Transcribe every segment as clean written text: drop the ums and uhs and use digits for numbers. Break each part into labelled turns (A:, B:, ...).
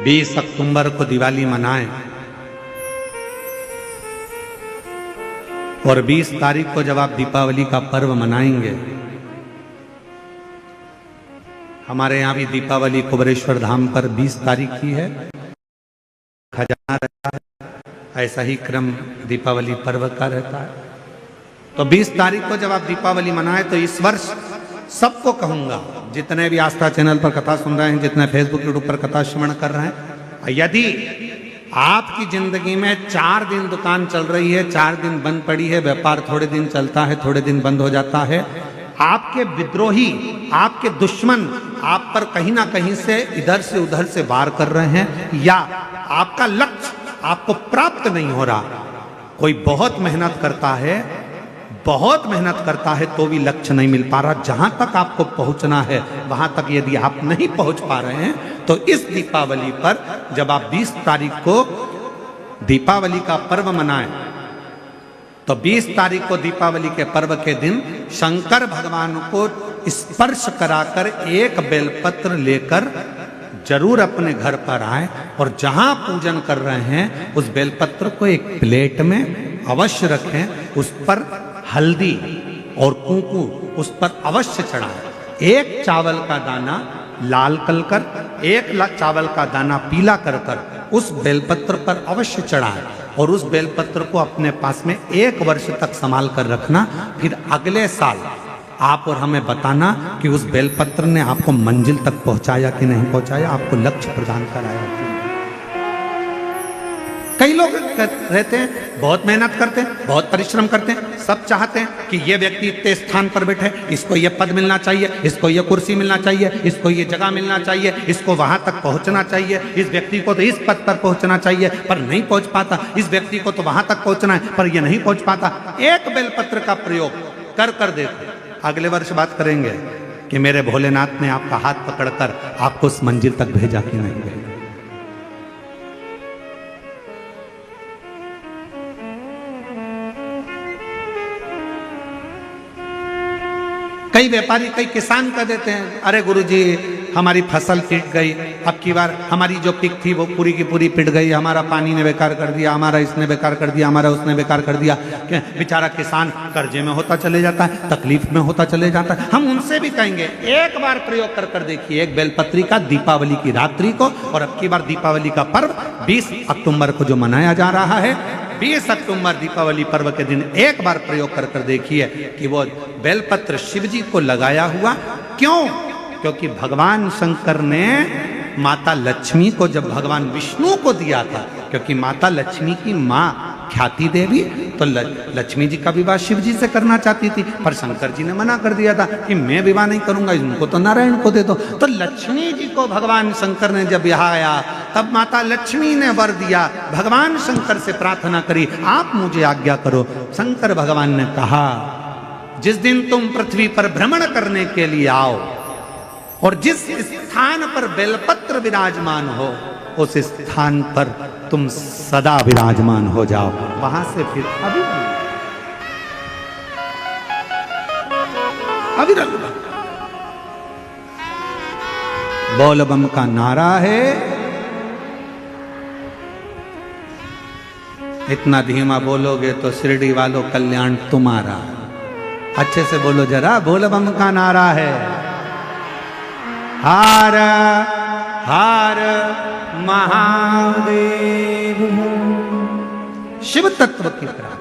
A: 20 अक्टूबर को दिवाली मनाएं और 20 तारीख को जब आप दीपावली का पर्व मनाएंगे, हमारे यहाँ भी दीपावली कुबेरेश्वर धाम पर 20 तारीख की है, खजाना रहता है, ऐसा ही क्रम दीपावली पर्व का रहता है। तो 20 तारीख को जब आप दीपावली मनाएं तो इस वर्ष सबको कहूंगा, जितने भी आस्था चैनल पर कथा सुन रहे हैं, जितने फेसबुक यूट्यूब पर कथा श्रवण कर रहे हैं, यदि आपकी जिंदगी में 4 दिन दुकान चल रही है, 4 दिन बंद पड़ी है, व्यापार थोड़े दिन चलता है, थोड़े दिन बंद हो जाता है, आपके विद्रोही, आपके दुश्मन आप पर कहीं ना कहीं से इधर से उधर से वार कर रहे हैं, या आपका लक्ष्य आपको प्राप्त नहीं हो रहा, कोई बहुत मेहनत करता है तो भी लक्ष्य नहीं मिल पा रहा, जहां तक आपको पहुंचना है वहां तक यदि आप नहीं पहुंच पा रहे हैं, तो इस दीपावली पर जब आप 20 तारीख को दीपावली का पर्व मनाएं, तो 20 तारीख को दीपावली के पर्व के दिन शंकर भगवान को स्पर्श कराकर एक बेलपत्र लेकर जरूर अपने घर पर आए और जहां पूजन कर रहे हैं उस बेलपत्र को एक प्लेट में अवश्य रखें, उस पर हल्दी और कुंकू उस पर अवश्य चढ़ाएं। एक चावल का दाना लाल कर, एक चावल का दाना पीला कर उस बेलपत्र पर अवश्य चढ़ाएं और उस बेलपत्र को अपने पास में 1 वर्ष तक संभाल कर रखना। फिर अगले साल आप और हमें बताना कि उस बेलपत्र ने आपको मंजिल तक पहुंचाया कि नहीं पहुंचाया, आपको लक्ष्य प्रदान कराया कि नहीं। कई लोग रहते हैं, बहुत मेहनत करते हैं, बहुत परिश्रम करते हैं, सब चाहते हैं कि ये व्यक्ति इतने स्थान पर बैठे, इसको ये पद मिलना चाहिए, इसको ये कुर्सी मिलना चाहिए, इसको ये जगह मिलना चाहिए, इसको वहां तक पहुंचना चाहिए, इस व्यक्ति को तो इस पद पर पहुंचना चाहिए पर नहीं पहुंच पाता, इस व्यक्ति को तो वहां तक पहुंचना है पर ये नहीं पहुंच पाता। एक बेलपत्र का प्रयोग कर देखो, अगले वर्ष बात करेंगे कि मेरे भोलेनाथ ने आपका हाथ पकड़कर आपको उस मंजिल तक भेजा कि नहीं भेजा। कई व्यापारी, कई किसान कह देते हैं, अरे गुरुजी हमारी फसल पिट गई, अब की बार हमारी जो पिक थी वो पूरी की पूरी पिट गई, हमारा पानी ने बेकार कर दिया, हमारा इसने बेकार कर दिया, हमारा उसने बेकार कर दिया। बेचारा किसान कर्जे में होता चले जाता है, तकलीफ में होता चले जाता है। हम उनसे भी कहेंगे एक बार प्रयोग कर देखिए, एक बेलपत्री का दीपावली की रात्रि को, और अब की बार दीपावली का पर्व 20 अक्टूबर को जो मनाया जा रहा है, 20 अक्टूबर दीपावली पर्व के दिन एक बार प्रयोग कर देखिए कि वो बेलपत्र शिव जी को लगाया हुआ। क्यों? क्योंकि भगवान शंकर ने माता लक्ष्मी को जब भगवान विष्णु को दिया था, क्योंकि माता लक्ष्मी की माँ ख्याति देवी तो लक्ष्मी जी का विवाह शिव जी से करना चाहती थी, पर शंकर जी ने मना कर दिया था कि मैं विवाह नहीं करूंगा, इनको तो नारायण को दे दो। तो लक्ष्मी जी को भगवान शंकर ने जब यहाँ आया तब माता लक्ष्मी ने वर दिया, भगवान शंकर से प्रार्थना करी, आप मुझे आज्ञा करो। शंकर भगवान ने कहा, जिस दिन तुम पृथ्वी पर भ्रमण करने के लिए आओ और जिस स्थान पर बेलपत्र विराजमान हो उस स्थान पर तुम सदा विराजमान हो जाओ, वहां से फिर अविरल बोल बम का नारा है। इतना धीमा बोलोगे तो शिरडी वालों कल्याण तुम्हारा। अच्छे से बोलो जरा, बोल बम का नारा है, हार हार महादेव शिव तत्व की प्राप्ति।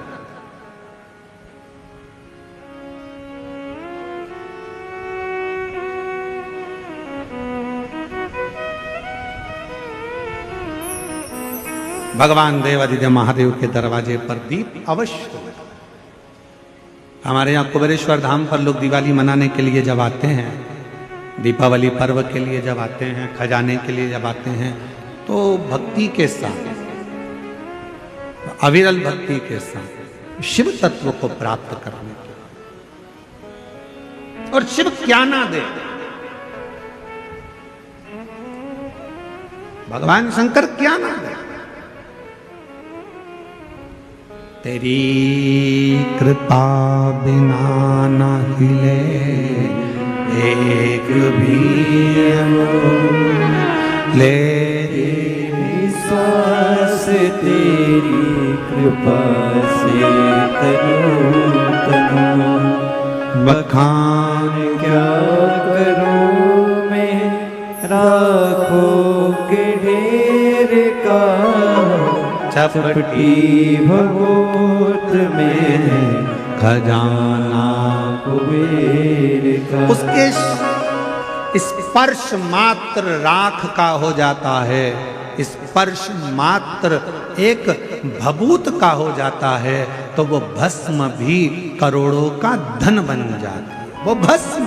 A: भगवान देवादिदेव महादेव के दरवाजे पर दीप अवश्य। हमारे यहाँ कुबेरेश्वर धाम पर लोग दिवाली मनाने के लिए जब आते हैं, दीपावली पर्व के लिए जब आते हैं, खजाने के लिए जब आते हैं, तो भक्ति के साथ, अविरल भक्ति के साथ शिव तत्व को प्राप्त करने के, और शिव क्या ना दे, भगवान शंकर क्या ना दे। तेरी कृपा बिना न हिले एक भी ले
B: तेरी कृपा से तनु
A: बखान
B: क्या करूं मैं राखों के ढेर का चपटी भगोत में
A: खजाना
B: कुबेर का।
A: उसके स्पर्श मात्र राख का हो जाता है, स्पर्श मात्र एक भभूत का हो जाता है, तो वो भस्म भी करोड़ों का धन बन जाती है। वो भस्म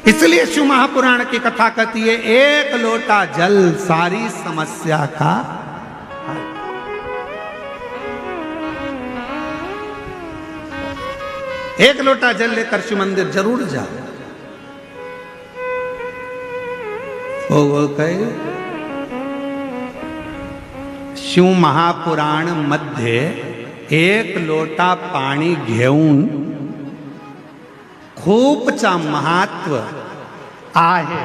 A: इसलिए शिव महापुराण की कथा कहती है, एक लोटा जल सारी समस्या का हल। एक लोटा जल लेकर शिव मंदिर जरूर जाओ। वो कहे शिव महापुराण मध्ये एक लोटा पाणी घेऊन खूपचा महत्व आहे।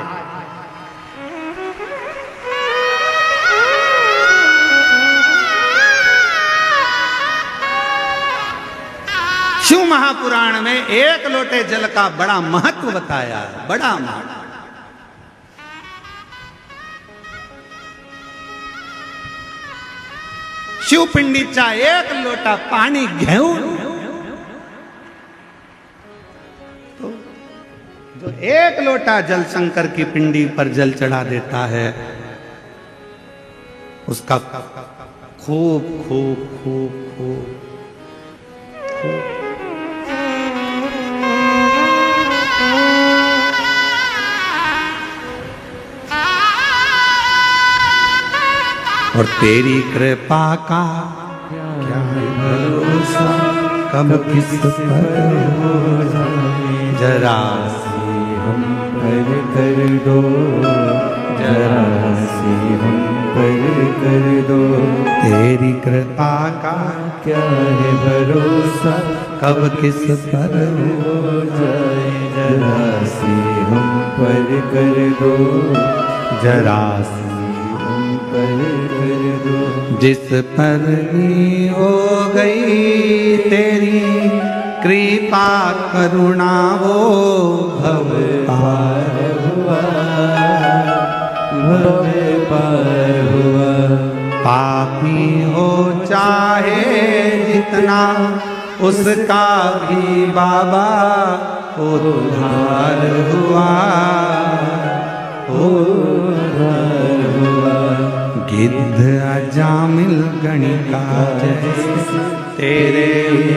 A: शिव महापुराण में एक लोटे जल का बड़ा महत्व बताया है, बड़ा महत्व। शिव पिंडीचा एक लोटा पाणी घेऊन, तो जो एक लोटा जल शंकर की पिंडी पर जल चढ़ा देता है, उसका खूब खूब खूब खूब और तेरी कृपा का क्या है भरोसा, कब किस पर हो जाए। जरा
B: सी हम पर कर दो, जरा सी हम पर कर दो।
A: तेरी कृपा का
B: क्या है भरोसा,
A: कब किस पर
B: हो जाए। जरा सी हम पर कर दो,
A: जरा सी
B: पर कर दो।
A: जिस पर ही हो गई तेरी कृपा करुणा, वो भव पार
B: हुआ, भव पार हुआ।
A: पापी हो चाहे जितना, उसका भी बाबा उद्धार हुआ,
B: उद्धार हुआ।
A: गिद्ध अजामिल गणिका जैसे तेरे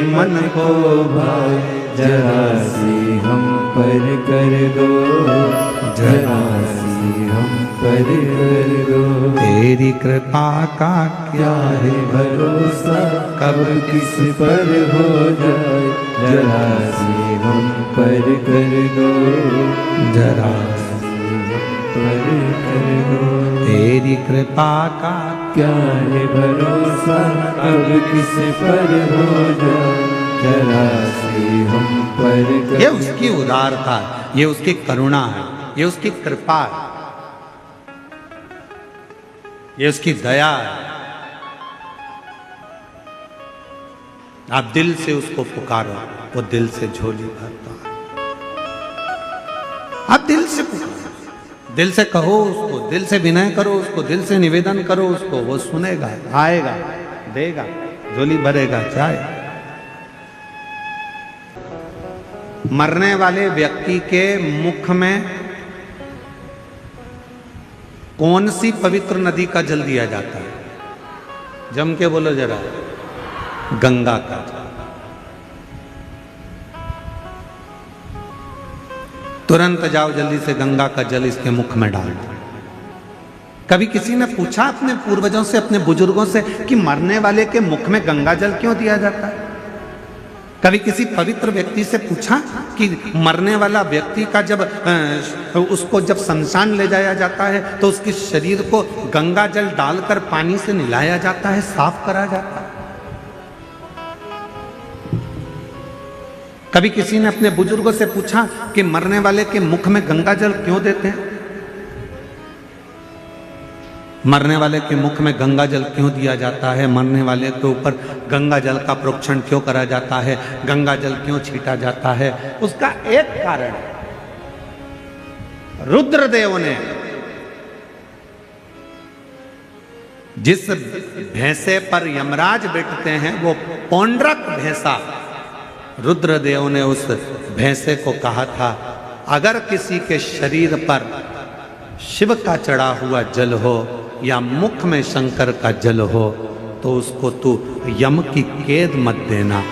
A: मन को भाए।
B: जरा सी हम पर कर दो, जरा सी हम पर कर दो।
A: तेरी कृपा का
B: क्या है भरोसा, कब किस पर हो जाए। जरा सी हम पर कर दो,
A: जरा
B: पर कर दो।
A: तेरी कृपा का
B: क्या है भरोसा, कब किस पर हो जाए। जरा सी हम पर कर।
A: ये उसकी उदारता है, ये उसकी करुणा है, ये उसकी कृपा है, ये उसकी दया है। आप दिल से उसको पुकारो, वो दिल से झोली भरता है। आप दिल से पुकारो, दिल से कहो उसको, दिल से विनय करो उसको, दिल से निवेदन करो उसको, वो सुनेगा, आएगा, देगा, झोली भरेगा, चाहे। मरने वाले व्यक्ति के मुख में कौन सी पवित्र नदी का जल दिया जाता है? जम के बोलो जरा। गंगा का जल। तुरंत जाओ जल्दी से गंगा का जल इसके मुख में डाल दो। कभी किसी ने पूछा अपने पूर्वजों से, अपने बुजुर्गों से कि मरने वाले के मुख में गंगा जल क्यों दिया जाता है? कभी किसी पवित्र व्यक्ति से पूछा कि मरने वाला व्यक्ति का जब उसको जब शमशान ले जाया जाता है तो उसके शरीर को गंगा जल डालकर पानी से नहलाया जाता है, साफ करा जाता है? कभी किसी ने अपने बुजुर्गों से पूछा कि मरने वाले के मुख में गंगा जल क्यों देते हैं? मरने वाले के मुख में गंगा जल क्यों दिया जाता है? मरने वाले के ऊपर गंगा जल का प्रोक्षण क्यों करा जाता है? गंगा जल क्यों छीटा जाता है? उसका एक कारण है, रुद्रदेव ने जिस भैंसे पर यमराज बैठते हैं वो पौंड्रक भैंसा, रुद्रदेव ने उस भैंसे को कहा था, अगर किसी के शरीर पर शिव का चढ़ा हुआ जल हो या मुख में शंकर का जल हो तो उसको तू यम की कैद मत देना।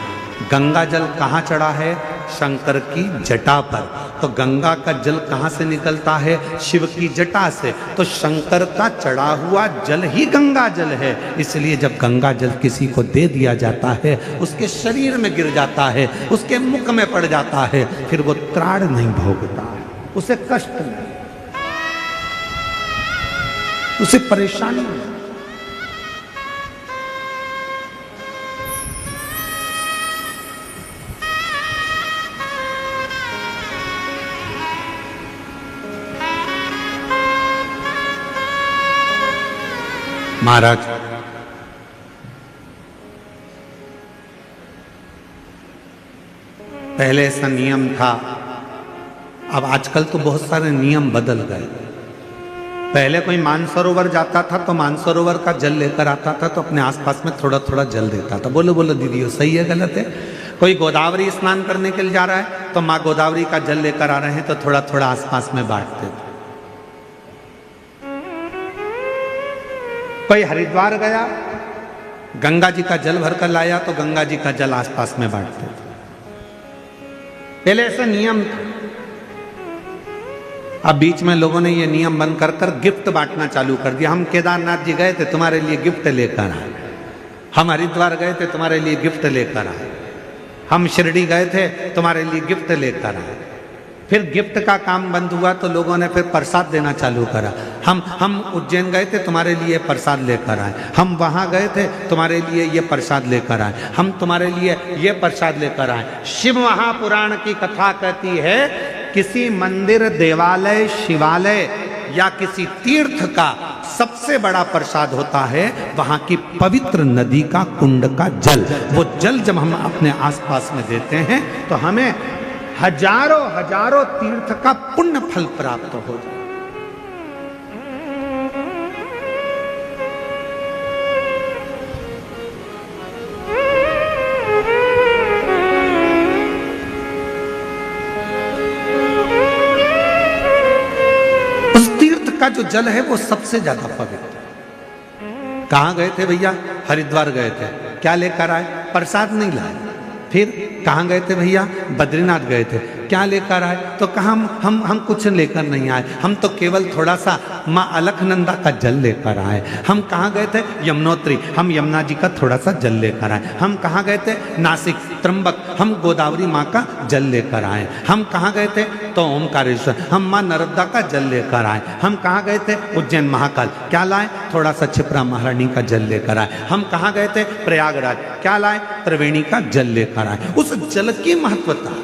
A: गंगा जल कहाँ चढ़ा है? शंकर की जटा पर। तो गंगा का जल कहाँ से निकलता है? शिव की जटा से। तो शंकर का चढ़ा हुआ जल ही गंगा जल है। इसलिए जब गंगा जल किसी को दे दिया जाता है, उसके शरीर में गिर जाता है, उसके मुख में पड़ जाता है, फिर वो त्राण नहीं भोगता है, उसे कष्ट नहीं, उसे परेशानी नहीं। महाराज, पहले ऐसा नियम था, अब आजकल तो बहुत सारे नियम बदल गए। पहले कोई मानसरोवर जाता था तो मानसरोवर का जल लेकर आता था तो अपने आसपास में थोड़ा थोड़ा जल देता था। बोलो बोलो दीदी, सही है गलत है? कोई गोदावरी स्नान करने के लिए जा रहा है तो माँ गोदावरी का जल लेकर आ रहे हैं तो थोड़ा थोड़ा आसपास में बांटते थे। कोई हरिद्वार गया, गंगा जी का जल भरकर लाया तो गंगा जी का जल आसपास में बांटते थे। पहले ऐसा नियम था। अब बीच में लोगों ने ये नियम बंद कर कर गिफ्ट बांटना चालू कर दिया। हम केदारनाथ जी गए थे, तुम्हारे लिए गिफ्ट लेकर आए। हम हरिद्वार गए थे, तुम्हारे लिए गिफ्ट लेकर आए। हम शिरडी गए थे, तुम्हारे लिए गिफ्ट लेकर आए। फिर गिफ्ट का काम बंद हुआ तो लोगों ने फिर प्रसाद देना चालू करा। हम उज्जैन गए थे, तुम्हारे लिए प्रसाद लेकर आए। हम वहाँ गए थे, तुम्हारे लिए ये प्रसाद लेकर आए। हम तुम्हारे लिए ये प्रसाद लेकर आए। शिव महापुराण की कथा कहती है, किसी मंदिर, देवालय, शिवालय या किसी तीर्थ का सबसे बड़ा प्रसाद होता है वहां की पवित्र नदी का कुंड का जल। वो जल जब हम अपने आसपास में देते हैं तो हमें हजारों हजारों तीर्थ का पुण्य फल प्राप्त हो जाए। उस तीर्थ का जो जल है वो सबसे ज्यादा पवित्र। कहां गए थे भैया? हरिद्वार गए थे। क्या लेकर आए? प्रसाद नहीं लाए। फिर कहाँ गए थे भैया? बद्रीनाथ गए थे। क्या लेकर आए? तो कहा हम कुछ लेकर नहीं आए, हम तो केवल थोड़ा सा माँ अलखनंदा का जल लेकर आए। हम कहाँ गए थे? यमुनोत्री, हम यमुना जी का थोड़ा सा जल लेकर आए। हम कहाँ गए थे? नासिक, त्र्यंबक, हम गोदावरी माँ का जल लेकर आए। हम कहाँ गए थे? तो ओमकारेश्वर, हम माँ नर्मदा का जल लेकर आए। हम कहाँ गए थे? उज्जैन महाकाल। क्या लाए? थोड़ा सा क्षिप्रा महारानी का जल लेकर आए। हम कहाँ गए थे? प्रयागराज। क्या लाए? त्रिवेणी का जल लेकर आए। उस जल की महत्वता,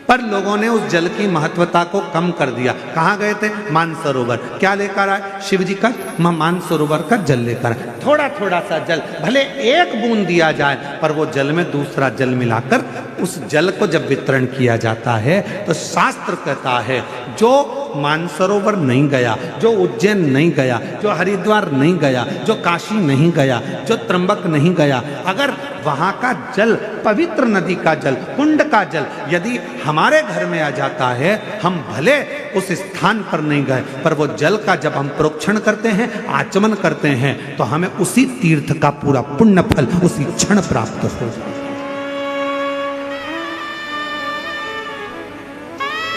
A: पर लोगों ने उस जल की महत्वता को कम कर दिया। कहाँ गए थे? मानसरोवर। क्या लेकर आए? शिव जी का मानसरोवर का जल लेकर आए। थोड़ा थोड़ा सा जल, भले एक बूंद दिया जाए, पर वो जल में दूसरा जल मिलाकर उस जल को जब वितरण किया जाता है तो शास्त्र कहता है, जो मानसरोवर नहीं गया, जो उज्जैन नहीं गया, जो हरिद्वार नहीं गया, जो काशी नहीं गया, जो त्र्यंबक नहीं गया, अगर वहाँ का जल, पवित्र नदी का जल, कुंड का जल यदि हमारे घर में आ जाता है, हम भले उस स्थान पर नहीं गए, पर वो जल का जब हम प्रोक्षण करते हैं, आचमन करते हैं, तो हमें उसी तीर्थ का पूरा पुण्य फल उसी क्षण प्राप्त हो जाता है।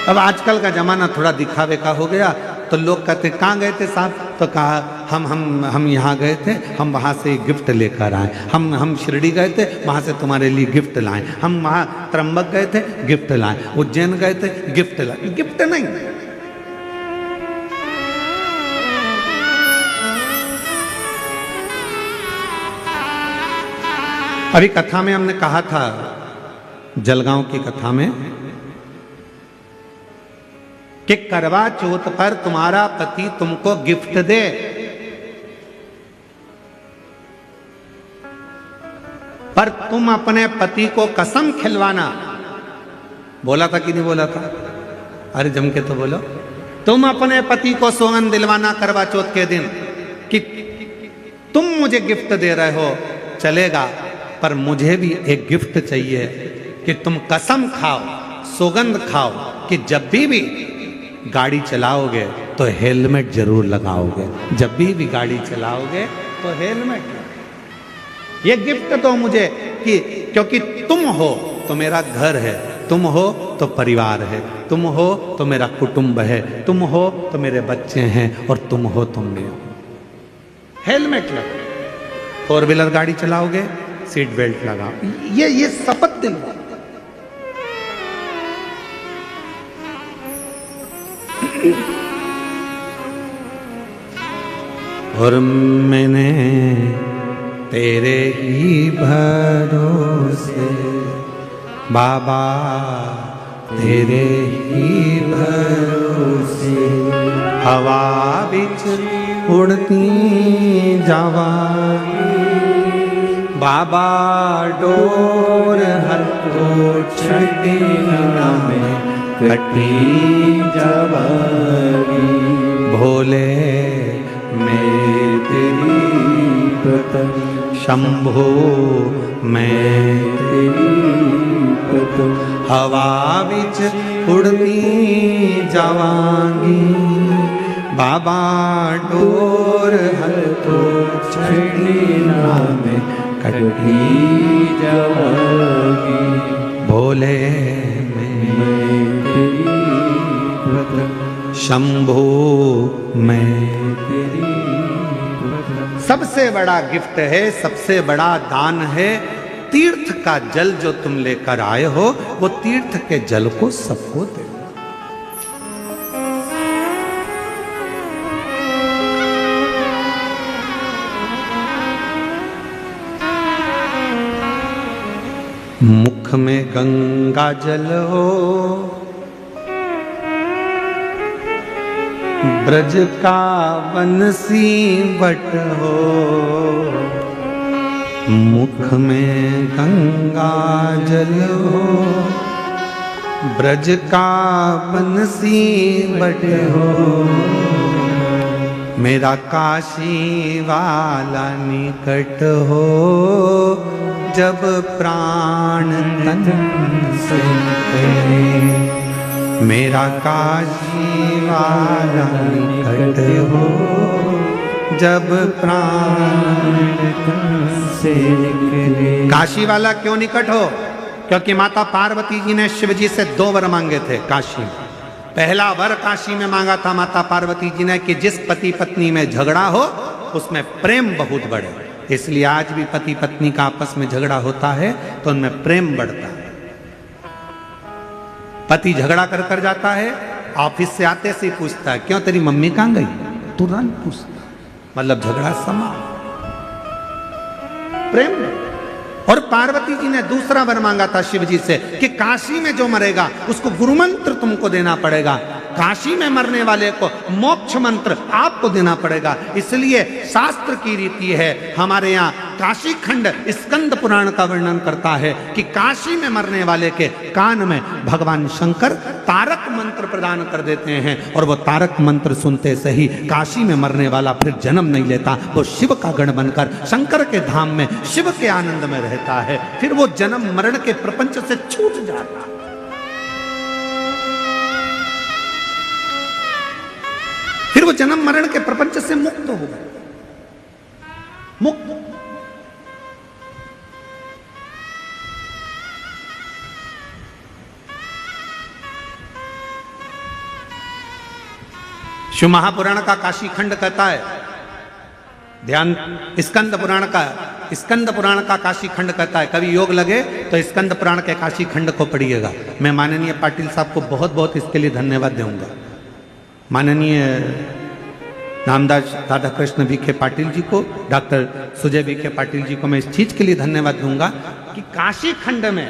A: अब आजकल का जमाना थोड़ा दिखावे का हो गया, तो लोग कहते कहाँ गए थे साहब? तो कहा हम यहाँ गए थे, हम वहाँ से गिफ्ट लेकर आए। हम शिरडी गए थे, वहाँ से तुम्हारे लिए गिफ्ट लाए। हम वहाँ त्र्यंबक गए थे, गिफ्ट लाए। उज्जैन गए थे, गिफ्ट लाए। गिफ्ट नहीं, अभी कथा में हमने कहा था जलगांव की कथा में कि करवा चौथ पर तुम्हारा पति तुमको गिफ्ट दे, पर तुम अपने पति को कसम खिलवाना। बोला था कि नहीं बोला था? अरे जम के तो बोलो। तुम अपने पति को सौगंध दिलवाना करवा चौथ के दिन कि तुम मुझे गिफ्ट दे रहे हो, चलेगा, पर मुझे भी एक गिफ्ट चाहिए कि तुम कसम खाओ, सौगंध खाओ कि जब भी गाड़ी चलाओगे तो हेलमेट जरूर लगाओगे। जब भी गाड़ी चलाओगे तो हेलमेट। ये गिफ्ट दो मुझे कि क्योंकि तुम हो तो मेरा घर है, तुम हो तो परिवार है, तुम हो तो मेरा कुटुंब है, तुम हो तो मेरे बच्चे हैं, और तुम हो तो मैं हूं। हेलमेट लगाओ, 4 व्हीलर गाड़ी चलाओगे सीट बेल्ट लगाओ। ये शपथ दिलवाओ। और मैंने तेरे ही भरोसे बाबा, तेरे ही भरोसे हवा बिच उड़ती जावांगी बाबा, डोर हथो छड़ी ना में कटी जावांगी। भोले मैं तेरी पतंग, शंभो मैं तेरी पतंग, हवा बिच उड़ती जावांगी बाबा, डोर हथो छड़ी ना में कटी जावांगी। भोले मैं तेरी पतंग, शंभो मैं तेरी पतंग। सबसे बड़ा गिफ्ट है, सबसे बड़ा दान है तीर्थ का जल जो तुम लेकर आए हो, वो तीर्थ के जल को सबको दे। मुख में गंगा जल हो, ब्रज का बंसी बट हो। मुख में गंगा जल हो, ब्रज का बंसी बट हो। मेरा काशी वाला निकट हो, जब प्राण तन से निकले। मेरा काशी वाला निकट हो, जब प्राण तन से निकले। काशी वाला क्यों निकट हो? क्योंकि माता पार्वती जी ने शिव जी से 2 वर मांगे थे काशी। पहला वर काशी में मांगा था माता पार्वती जी ने कि जिस पति पत्नी में झगड़ा हो उसमें प्रेम बहुत बढ़े। इसलिए आज भी पति पत्नी का आपस में झगड़ा होता है तो उनमें प्रेम बढ़ता है। पति झगड़ा कर कर जाता है, ऑफिस से आते से ही पूछता है क्यों तेरी मम्मी कहां गई, तुरंत पूछता, मतलब झगड़ा समाप्त, प्रेम। और पार्वती जी ने दूसरा वर मांगा था शिव जी से कि काशी में जो मरेगा उसको गुरु मंत्र तुमको देना पड़ेगा, काशी में मरने वाले को मोक्ष मंत्र आपको देना पड़ेगा। इसलिए शास्त्र की रीति है, हमारे यहाँ काशी खंड स्कंद पुराण का वर्णन करता है कि काशी में मरने वाले के कान में भगवान शंकर तारक मंत्र प्रदान कर देते हैं, और वो तारक मंत्र सुनते से ही काशी में मरने वाला फिर जन्म नहीं लेता, वो शिव का गण बनकर शंकर के धाम में शिव के आनंद में रहता है। फिर वो जन्म मरण के प्रपंच से छूट जाता है। फिर वो जन्म मरण के प्रपंच से मुक्त हो गए, मुक्त। शिव महापुराण का काशी खंड कहता है, ध्यान, स्कंद पुराण का काशी खंड कहता है। कभी योग लगे तो स्कंद पुराण के काशी खंड को पढ़िएगा। मैं माननीय पाटिल साहब को बहुत बहुत इसके लिए धन्यवाद दूंगा। माननीय नामदास राधा कृष्ण विखे पाटिल जी को, डॉक्टर सुजय विखे पाटिल जी को मैं इस चीज के लिए धन्यवाद दूंगा कि काशी खंड में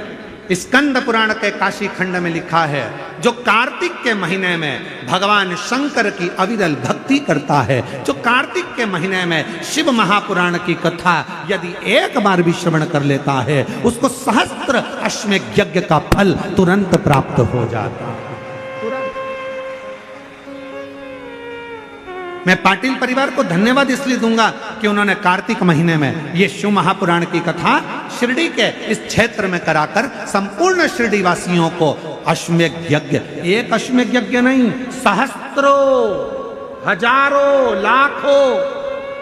A: स्कंद पुराण के काशी खंड में लिखा है, जो कार्तिक के महीने में भगवान शंकर की अविरल भक्ति करता है, जो कार्तिक के महीने में शिव महापुराण की कथा यदि एक बार भी श्रवण कर लेता है, उसको सहस्त्र अश्वमेध यज्ञ का फल तुरंत प्राप्त हो जाता है। मैं पाटिल परिवार को धन्यवाद इसलिए दूंगा कि उन्होंने कार्तिक महीने में ये शिव महापुराण की कथा शिरडी के इस क्षेत्र में कराकर संपूर्ण शिरडी वासियों को अश्वमेध यज्ञ, एक अश्वमेध यज्ञ नहीं, सहस्त्रों हजारों लाखों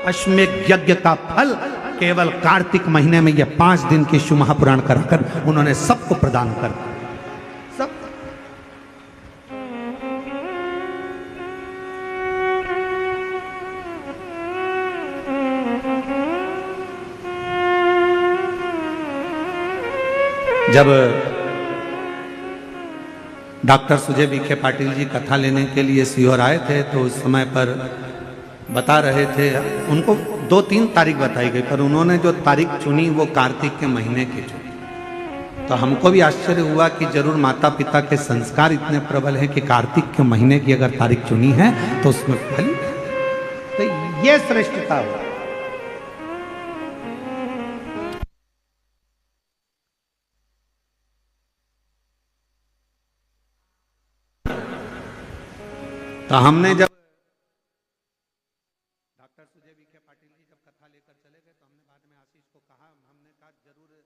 A: अश्वमेध यज्ञ का फल केवल कार्तिक महीने में ये 5 दिन के शिव महापुराण कराकर उन्होंने सबको प्रदान कर दिया। सब जब डॉक्टर सुजय विखे पाटिल जी कथा लेने के लिए सीहोर आए थे तो उस समय पर बता रहे थे, उनको 2-3 तारीख बताई गई, पर उन्होंने जो तारीख चुनी वो कार्तिक के महीने की चुनी। तो हमको भी आश्चर्य हुआ कि जरूर माता पिता के संस्कार इतने प्रबल हैं कि कार्तिक के महीने की अगर तारीख चुनी है तो उसमें फल, तो ये श्रेष्ठता हुआ। तो हमने जब डॉक्टर सुजय विखे पाटिल जी जब कथा लेकर चले गए तो हमने बाद में आशीष को कहा, हमने कहा जरूर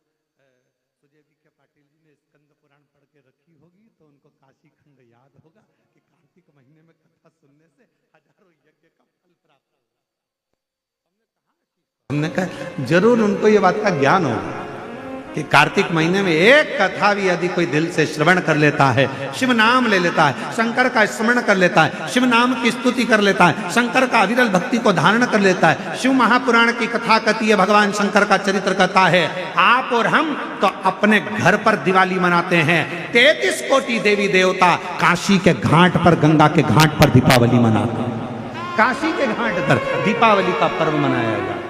A: सुजय विखे पाटिल जी ने स्कंद पुराण पढ़ के रखी होगी तो उनको काशी खंड याद होगा कि कार्तिक महीने में कथा सुनने से हजारों यज्ञ का फल प्राप्त होगा। हमने कहा जरूर उनको ये बात का ज्ञान होगा कि कार्तिक महीने में एक कथा भी यदि कोई दिल से श्रवण कर लेता है, शिव नाम ले लेता है, शंकर का स्मरण कर लेता है, शिव नाम की स्तुति कर लेता है, शंकर का अविरल भक्ति को धारण कर लेता है। शिव महापुराण की कथा कहती है, भगवान शंकर का चरित्र कहता है, आप और हम तो अपने घर पर दिवाली मनाते हैं, 33 कोटि देवी देवता काशी के घाट पर, गंगा के घाट पर दीपावली मनाते हैं। काशी के घाट पर दीपावली का पर्व मनाया जाता है।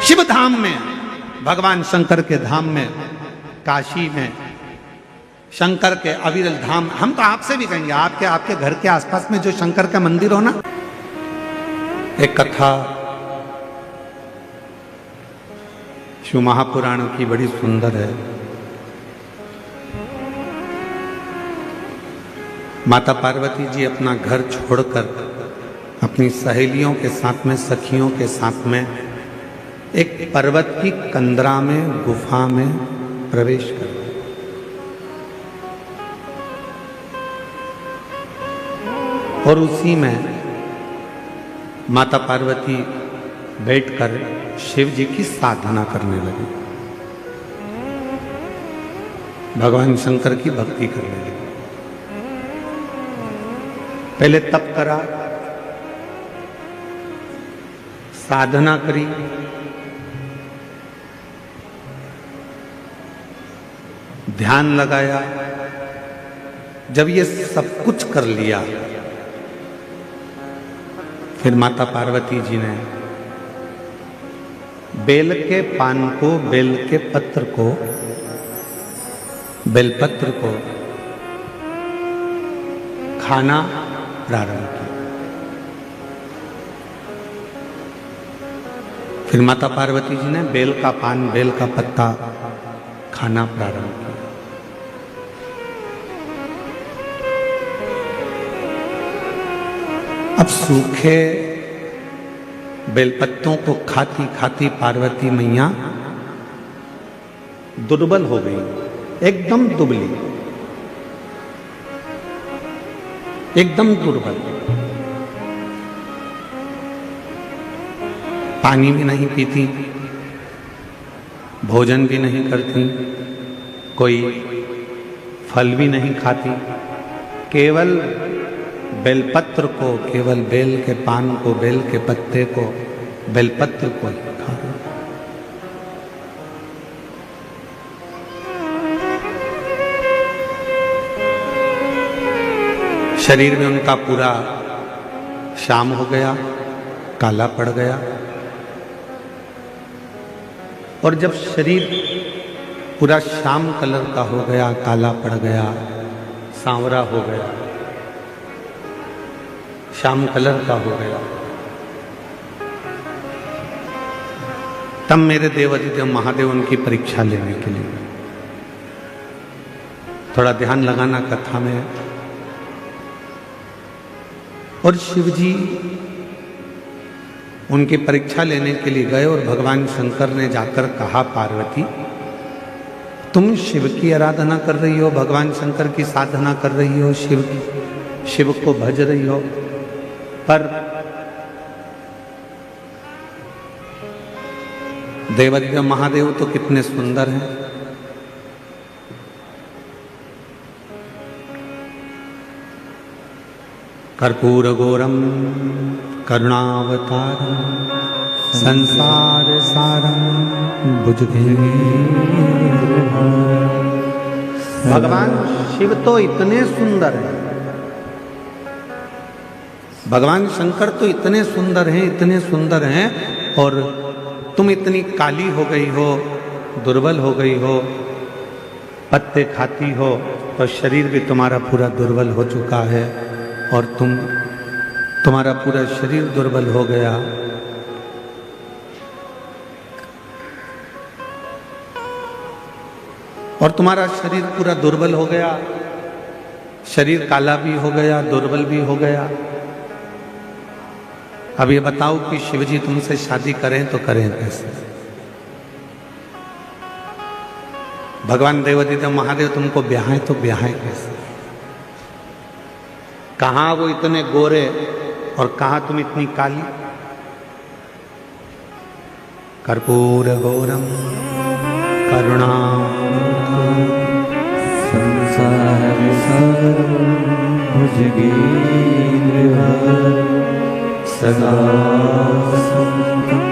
A: शिव धाम में, भगवान शंकर के धाम में, काशी में, शंकर के अविरल धाम, हम तो आपसे भी कहेंगे, आपके घर के आसपास में जो शंकर का मंदिर हो ना, एक कथा शिव महापुराण की बड़ी सुंदर है। माता पार्वती जी अपना घर छोड़कर अपनी सहेलियों के साथ में, सखियों के साथ में एक पर्वत की कंदरा में, गुफा में प्रवेश कर, और उसी में माता पार्वती बैठकर शिव जी की साधना करने लगी, भगवान शंकर की भक्ति करने लगी। पहले तप करा, साधना करी, ध्यान लगाया। जब ये सब कुछ कर लिया, फिर माता पार्वती जी ने बेल के पान को, बेल के पत्र को, बेलपत्र को खाना प्रारंभ किया। फिर माता पार्वती जी ने बेल का पान, बेल का पत्ता खाना प्रारंभ किया। अब सूखे बेलपत्तों को खाती खाती पार्वती मैया दुर्बल हो गई, एकदम दुबली, एकदम दुर्बल। पानी भी नहीं पीती, भोजन भी नहीं करती, कोई फल भी नहीं खाती, केवल बेलपत्र को, केवल बेल के पान को, बेल के पत्ते को, बेलपत्र को ही खा रही। शरीर में उनका पूरा शाम हो गया, काला पड़ गया। और जब शरीर पूरा श्याम कलर का हो गया, काला पड़ गया, सांवरा हो गया, श्याम कलर का हो गया, तब मेरे देवाधिदेव महादेव उनकी परीक्षा लेने के लिए, थोड़ा ध्यान लगाना कथा में। और शिवजी उनकी परीक्षा लेने के लिए गए और भगवान शंकर ने जाकर कहा, पार्वती तुम शिव की आराधना कर रही हो, भगवान शंकर की साधना कर रही हो, शिव को भज रही हो, पर देवाधिदेव महादेव तो कितने सुंदर हैं। कर्पूर गौरम करुणावतारम संसार सारम भुजगेन्द्र। भगवान शिव तो इतने सुंदर हैं, भगवान शंकर तो इतने सुंदर हैं, इतने सुंदर हैं, और तुम इतनी काली हो गई हो, दुर्बल हो गई हो, पत्ते खाती हो, तो शरीर भी तुम्हारा पूरा दुर्बल हो चुका है, और तुम्हारा पूरा शरीर दुर्बल हो गया। और तुम्हारा शरीर पूरा दुर्बल हो गया, शरीर काला भी हो गया, दुर्बल भी हो गया। अब ये बताओ कि शिवजी तुमसे शादी करें तो करें कैसे? भगवान देवाधिदेव महादेव तुमको ब्याहें तो ब्याहें कैसे? कहाँ वो इतने गोरे और कहाँ तुम इतनी काली? कर्पूर गौरम करुणा
B: संसार सारम भुजगेन्द्र सदा संतं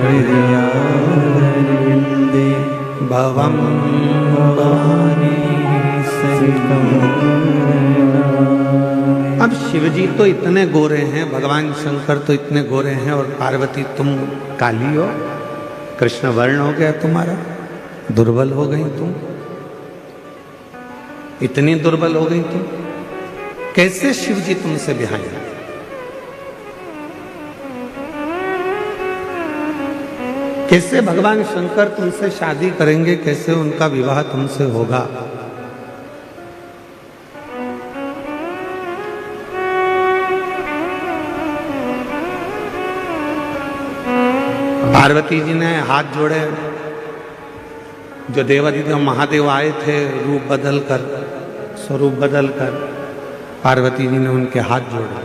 B: हृदयारविन्दे
A: भवं
B: भवानी सहितं।
A: अब शिवजी तो इतने गोरे हैं, भगवान शंकर तो इतने गोरे हैं, और पार्वती तुम काली हो, कृष्ण वर्ण हो गया तुम्हारा, दुर्बल हो गई तुम, इतनी दुर्बल हो गई तुम, कैसे शिवजी तुमसे ब्याहेंगे? कैसे भगवान शंकर तुमसे शादी करेंगे? कैसे उनका विवाह तुमसे होगा? पार्वती जी ने हाथ जोड़े, जो देवाधिदेव महादेव आए थे रूप बदल कर, स्वरूप बदल कर, पार्वती जी ने उनके हाथ जोड़े,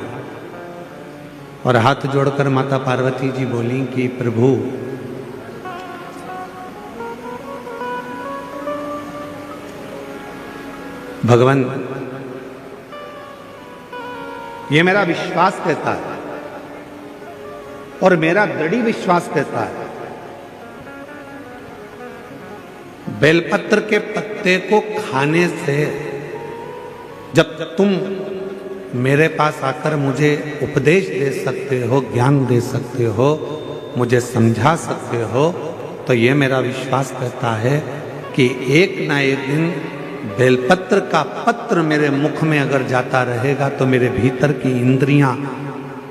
A: और हाथ जोड़कर माता पार्वती जी बोली कि प्रभु भगवान, ये मेरा विश्वास कहता है, और मेरा दृढ़ विश्वास कहता है, बेलपत्र के पत्ते को खाने से जब तुम मेरे पास आकर मुझे उपदेश दे सकते हो, ज्ञान दे सकते हो, मुझे समझा सकते हो, तो ये मेरा विश्वास कहता है कि एक ना एक दिन बेलपत्र का पत्र मेरे मुख में अगर जाता रहेगा तो मेरे भीतर की इंद्रियां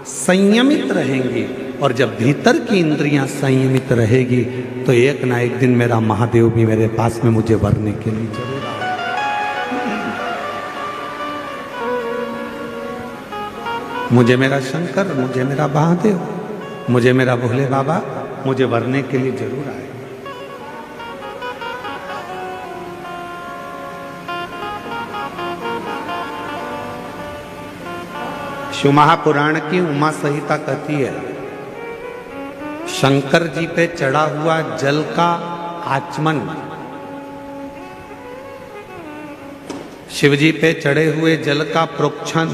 A: संयमित रहेंगी, और जब भीतर की इंद्रियां संयमित रहेगी तो एक ना एक दिन मेरा महादेव भी मेरे पास में मुझे वरने के लिए जरूर आएगा। मुझे मेरा शंकर, मुझे मेरा महादेव, मुझे मेरा भोले बाबा मुझे वरने के लिए जरूर आएगा। शिव महापुराण की उमा संहिता कहती है, शंकर जी पे चढ़ा हुआ जल का आचमन, शिव जी पे चढ़े हुए जल का प्रोक्षण,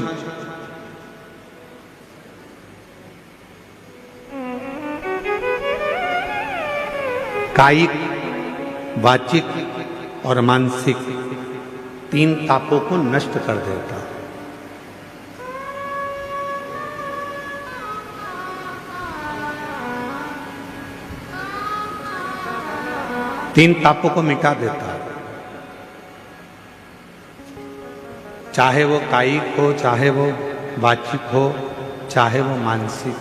A: कायिक, वाचिक और मानसिक 3 तापों को नष्ट कर देता है। 3 तापों को मिटा देता है, चाहे वो कायिक हो, चाहे वो वाचिक हो, चाहे वो मानसिक।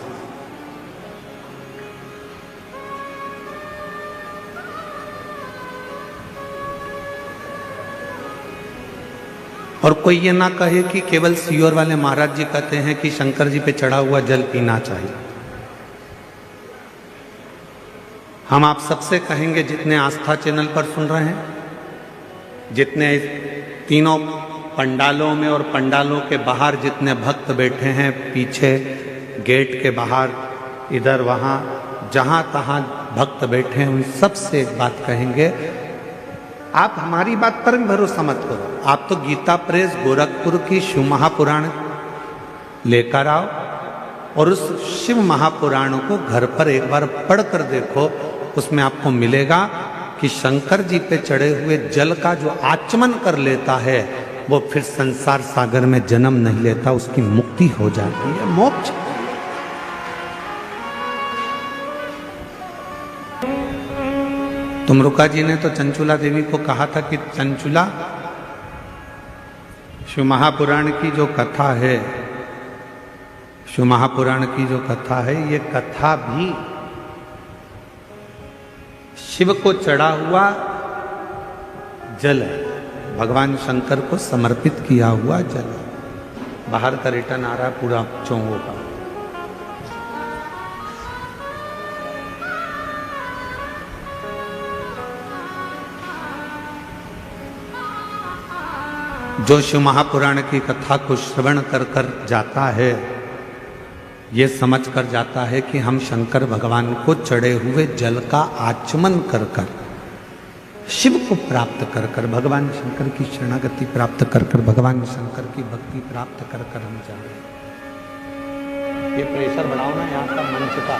A: और कोई ये ना कहे कि केवल सीहोर वाले महाराज जी कहते हैं कि शंकर जी पे चढ़ा हुआ जल पीना चाहिए। हम आप सबसे कहेंगे, जितने आस्था चैनल पर सुन रहे हैं, जितने तीनों पंडालों में और पंडालों के बाहर जितने भक्त बैठे हैं, पीछे गेट के बाहर, इधर वहाँ जहाँ तहाँ भक्त बैठे हैं, उन सबसे एक बात कहेंगे, आप हमारी बात पर भरोसा मत करो। आप तो गीता प्रेस गोरखपुर की शिव महापुराण लेकर आओ और उस शिव महापुराण को घर पर एक बार पढ़ कर देखो। उसमें आपको मिलेगा कि शंकर जी पे चढ़े हुए जल का जो आचमन कर लेता है, वो फिर संसार सागर में जन्म नहीं लेता, उसकी मुक्ति हो जाती है, मोक्ष। तुमरुका जी ने तो चंचुला देवी को कहा था कि चंचुला, शिव महापुराण की जो कथा है, शिव महापुराण की जो कथा है, ये कथा भी शिव को चढ़ा हुआ जल है, भगवान शंकर को समर्पित किया हुआ जल है। बाहर का रिटर्न आ रहा है पूरा चौंगों का। जो शिव महापुराण की कथा को श्रवण कर कर जाता है, ये समझ कर जाता है कि हम शंकर भगवान को चढ़े हुए जल का आचमन कर कर, शिव को प्राप्त कर कर, भगवान शंकर की शरणागति प्राप्त कर कर, भगवान शंकर की भक्ति प्राप्त कर कर हम जा रहे हैं। ये प्रेशर बढ़ाओ ना यहाँ का मंच का।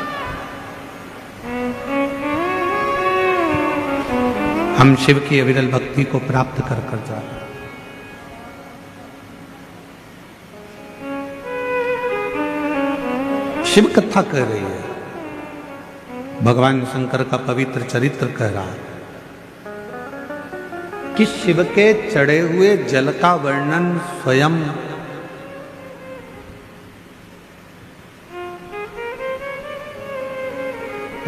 A: हम शिव की अविरल भक्ति को प्राप्त कर कर जा रहे हैं। शिव कथा कह रही है, भगवान शंकर का पवित्र चरित्र कह रहा है कि शिव के चढ़े हुए जल का वर्णन स्वयं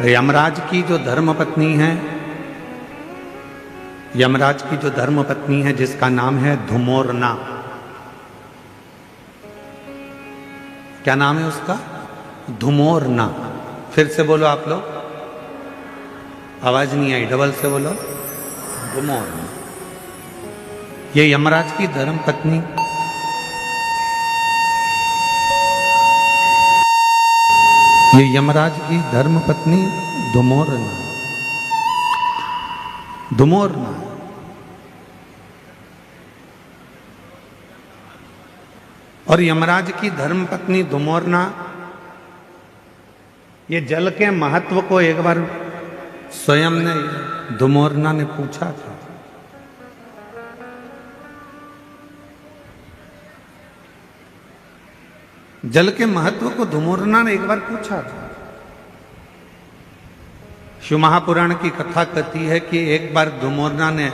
A: यमराज की जो धर्मपत्नी है, यमराज की जो धर्मपत्नी है, जिसका नाम है धुमोरना। क्या नाम है उसका? धुमोरना। फिर से बोलो आप लोग, आवाज नहीं आई, डबल से बोलो, धुमोरना। ये यमराज की धर्मपत्नी ये यमराज की धर्मपत्नी धुमोरना, धुमोरना। और यमराज की धर्मपत्नी धुमोरना, ये जल के महत्व को एक बार स्वयं ने, धुमोरना ने पूछा था। जल के महत्व को धुमोरना ने एक बार पूछा था। शिव महापुराण की कथा कहती है कि एक बार धुमोरना ने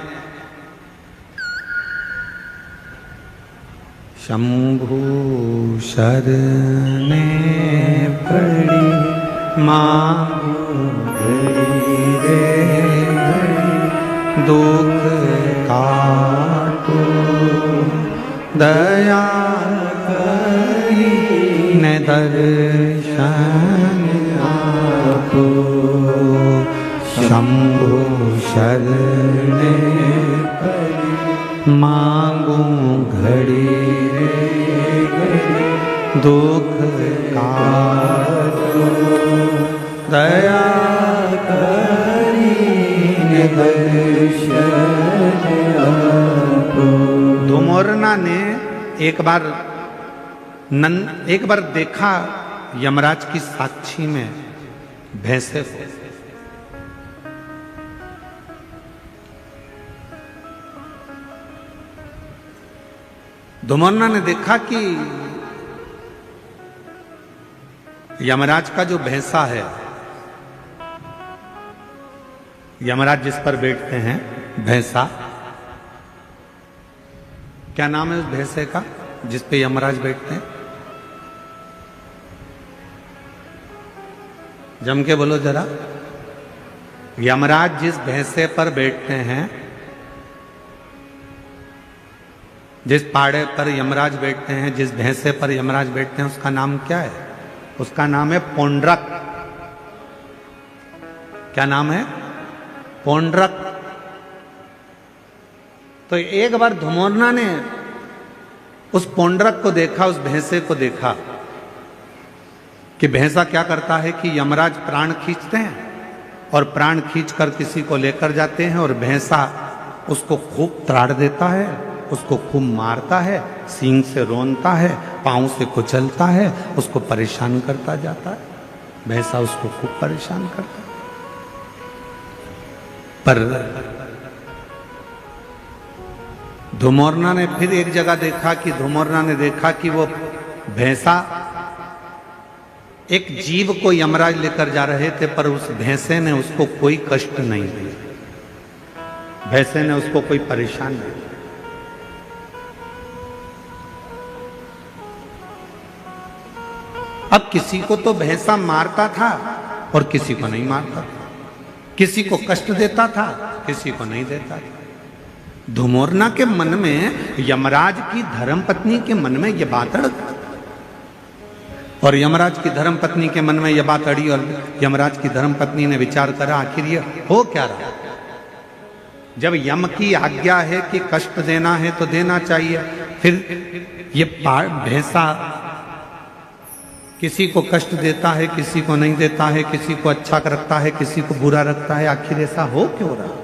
A: शंभु शरणे पड़ी मांगू घड़ी रे घड़ी, दुख काटो दया करी न दर्शन आपो। शंभु शरणे पड़ी मांगू घड़ी रे घड़ी, दुख काटो दया करी न दर्शन आपो। धुमोरना ने एक बार देखा यमराज की साक्षी में भैंसे को। धुमोरना ने देखा कि यमराज का जो भैंसा है यमराज जिस पर बैठते हैं, भैंसा, क्या नाम है उस भैंसे का जिस पे यमराज बैठते हैं? जम के बोलो जरा। यमराज जिस भैंसे पर बैठते हैं, जिस पाड़े पर यमराज बैठते हैं, जिस भैंसे पर यमराज बैठते हैं, उसका नाम क्या है? उसका नाम है पौंड्रक। क्या नाम है? पौंड्रक। तो एक बार धुमोरना ने उस पौंड्रक को देखा, उस भैंसे को देखा कि भैंसा क्या करता है कि यमराज प्राण खींचते हैं और प्राण खींचकर किसी को लेकर जाते हैं और भैंसा उसको खूब त्राड़ देता है, उसको खूब मारता है, सींग से रोनता है, पांव से कुचलता है, उसको परेशान करता जाता है। भैंसा उसको खूब परेशान करता है। पर धुमोरना ने फिर एक जगह देखा कि धुमोरना ने देखा कि वो भैंसा एक जीव को यमराज लेकर जा रहे थे, पर उस भैंसे ने उसको कोई कष्ट नहीं दिया, भैंसे ने उसको कोई परेशान नहीं किया। अब किसी को तो भैंसा मारता था और किसी को नहीं मारता था, किसी को कष्ट देता था, किसी को नहीं देता था। धुमोरना के मन में, यमराज की धर्मपत्नी के मन में यह बात अड़, और यमराज की धर्मपत्नी के मन में यह बात अड़ी, और यमराज की धर्मपत्नी ने विचार करा आखिर ये हो क्या रहा। जब यम की आज्ञा है कि कष्ट देना है तो देना चाहिए, फिर ये भैंसा किसी को कष्ट देता है, किसी को नहीं देता है, किसी को अच्छा रखता है, किसी को बुरा रखता है, आखिर ऐसा हो क्यों रहा।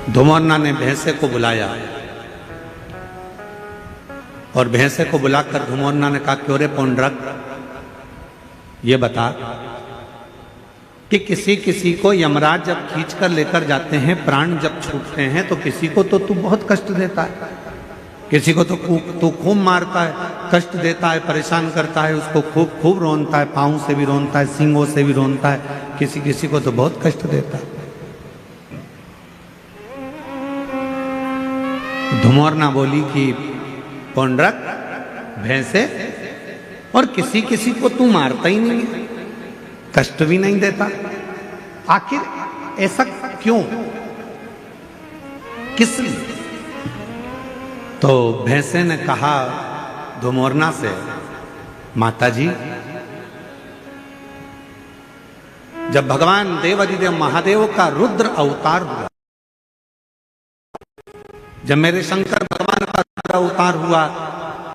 A: धुमोरना ने भैंसे को बुलाया और भैंसे को बुलाकर धुमोरना ने कहा, क्यों रे पौंड्रक, ये बता कि किसी किसी को यमराज जब खींच कर लेकर जाते हैं, प्राण जब छूटते हैं, तो किसी को तो तू बहुत कष्ट देता है, किसी को तो तू खूब मारता है, कष्ट देता है, परेशान करता है, उसको खूब खूब रोनता है, पाँव से भी रोनता है, सींगों से भी रोनता है, किसी किसी को तो बहुत कष्ट देता है। धुमोरना बोली कि पौंड्रक, भैंसे, और किसी किसी को तू मारता ही नहीं है, कष्ट भी नहीं देता, आखिर ऐसा क्यों, किस लिए? तो भैंसे ने कहा धुमोरना से, माताजी, जब भगवान देवाधिदेव महादेव का रुद्र अवतार हुआ, जब मेरे शंकर भगवान का रुद्र अवतार हुआ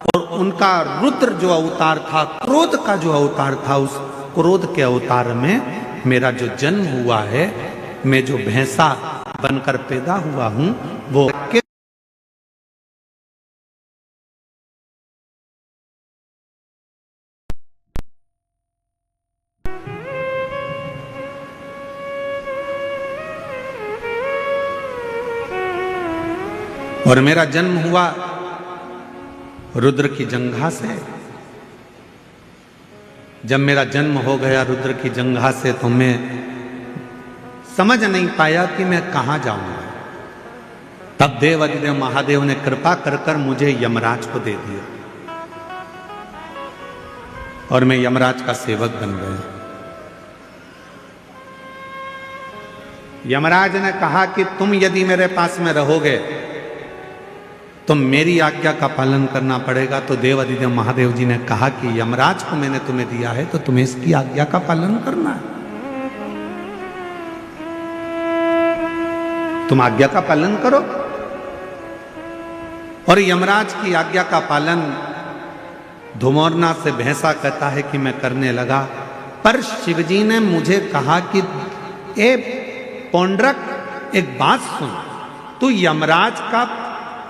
A: और उनका रुद्र जो अवतार था, क्रोध का जो अवतार था, उस क्रोध के अवतार में मेरा जो जन्म हुआ है, मैं जो भैंसा बनकर पैदा हुआ हूं, वो और मेरा जन्म हुआ रुद्र की जंघा से। जब मेरा जन्म हो गया रुद्र की जंघा से, तो मैं समझ नहीं पाया कि मैं कहां जाऊंगा। तब देवाधिदेव महादेव ने कृपा कर कर मुझे यमराज को दे दिया और मैं यमराज का सेवक बन गया। यमराज ने कहा कि तुम यदि मेरे पास में रहोगे तो मेरी आज्ञा का पालन करना पड़ेगा। तो देवाधिदेव महादेव जी ने कहा कि यमराज को मैंने तुम्हें दिया है तो तुम्हें इसकी आज्ञा का पालन करना है, तुम आज्ञा का पालन करो। और यमराज की आज्ञा का पालन धुमोरना से भैंसा कहता है कि मैं करने लगा। पर शिवजी ने मुझे कहा कि ए पौंड्रक, एक बात सुन, तू यमराज का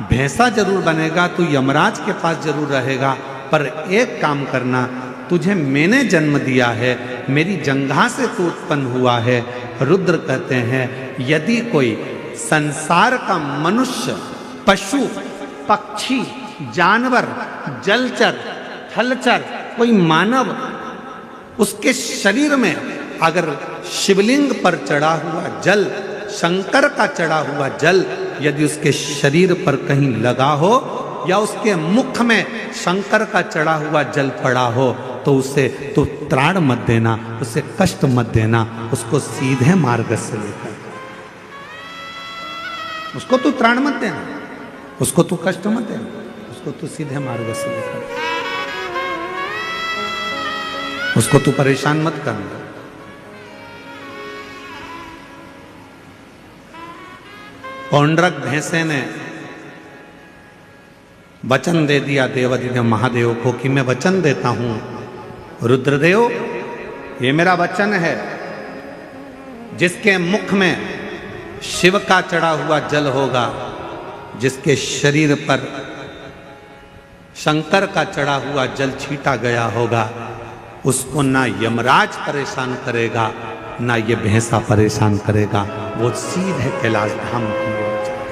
A: भैंसा जरूर बनेगा, तू यमराज के पास जरूर रहेगा, पर एक काम करना, तुझे मैंने जन्म दिया है, मेरी जंघा से तू उत्पन्न हुआ है। रुद्र कहते हैं यदि कोई संसार का मनुष्य, पशु, पक्षी, जानवर, जलचर हलचल, कोई मानव उसके शरीर में अगर शिवलिंग पर चढ़ा हुआ जल, शंकर का चढ़ा हुआ जल यदि उसके शरीर पर कहीं लगा हो या उसके मुख में शंकर का चढ़ा हुआ जल पड़ा हो तो उसे तो त्राण मत देना, उसे कष्ट मत देना, उसको सीधे मार्ग से लेकर, उसको तू त्राण मत देना, उसको तू कष्ट मत देना, उसको तू सीधे मार्ग से लेकर, उसको तू परेशान मत करना। पौंड्रक भैंसे ने वचन दे दिया देवाधिदेव महादेव को कि मैं वचन देता हूं रुद्रदेव, ये मेरा वचन है, जिसके मुख में शिव का चढ़ा हुआ जल होगा, जिसके शरीर पर शंकर का चढ़ा हुआ जल छीटा गया होगा, उसको ना यमराज परेशान करेगा ना ये भैंसा परेशान करेगा, वो सीधे कैलाश धाम की ओर जाएगा।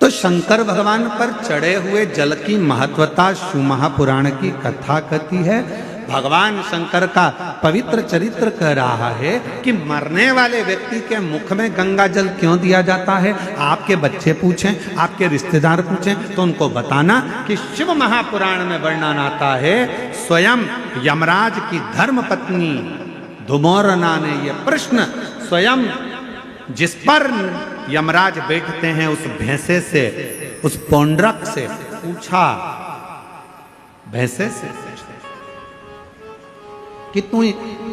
A: तो शंकर भगवान पर चढ़े हुए जल की महत्वता शिव महापुराण की कथा कहती है। भगवान शंकर का पवित्र चरित्र कह रहा है कि मरने वाले व्यक्ति के मुख में गंगा जल क्यों दिया जाता है। आपके बच्चे पूछें, आपके रिश्तेदार पूछें तो उनको बताना कि शिव महापुराण में वर्णन आता है, स्वयं यमराज की धर्म पत्नी धुमोरना ने यह प्रश्न स्वयं जिस पर यमराज बैठते हैं उस भैंसे से, उस पौंड्रक से पूछा, भैंसे से कि तू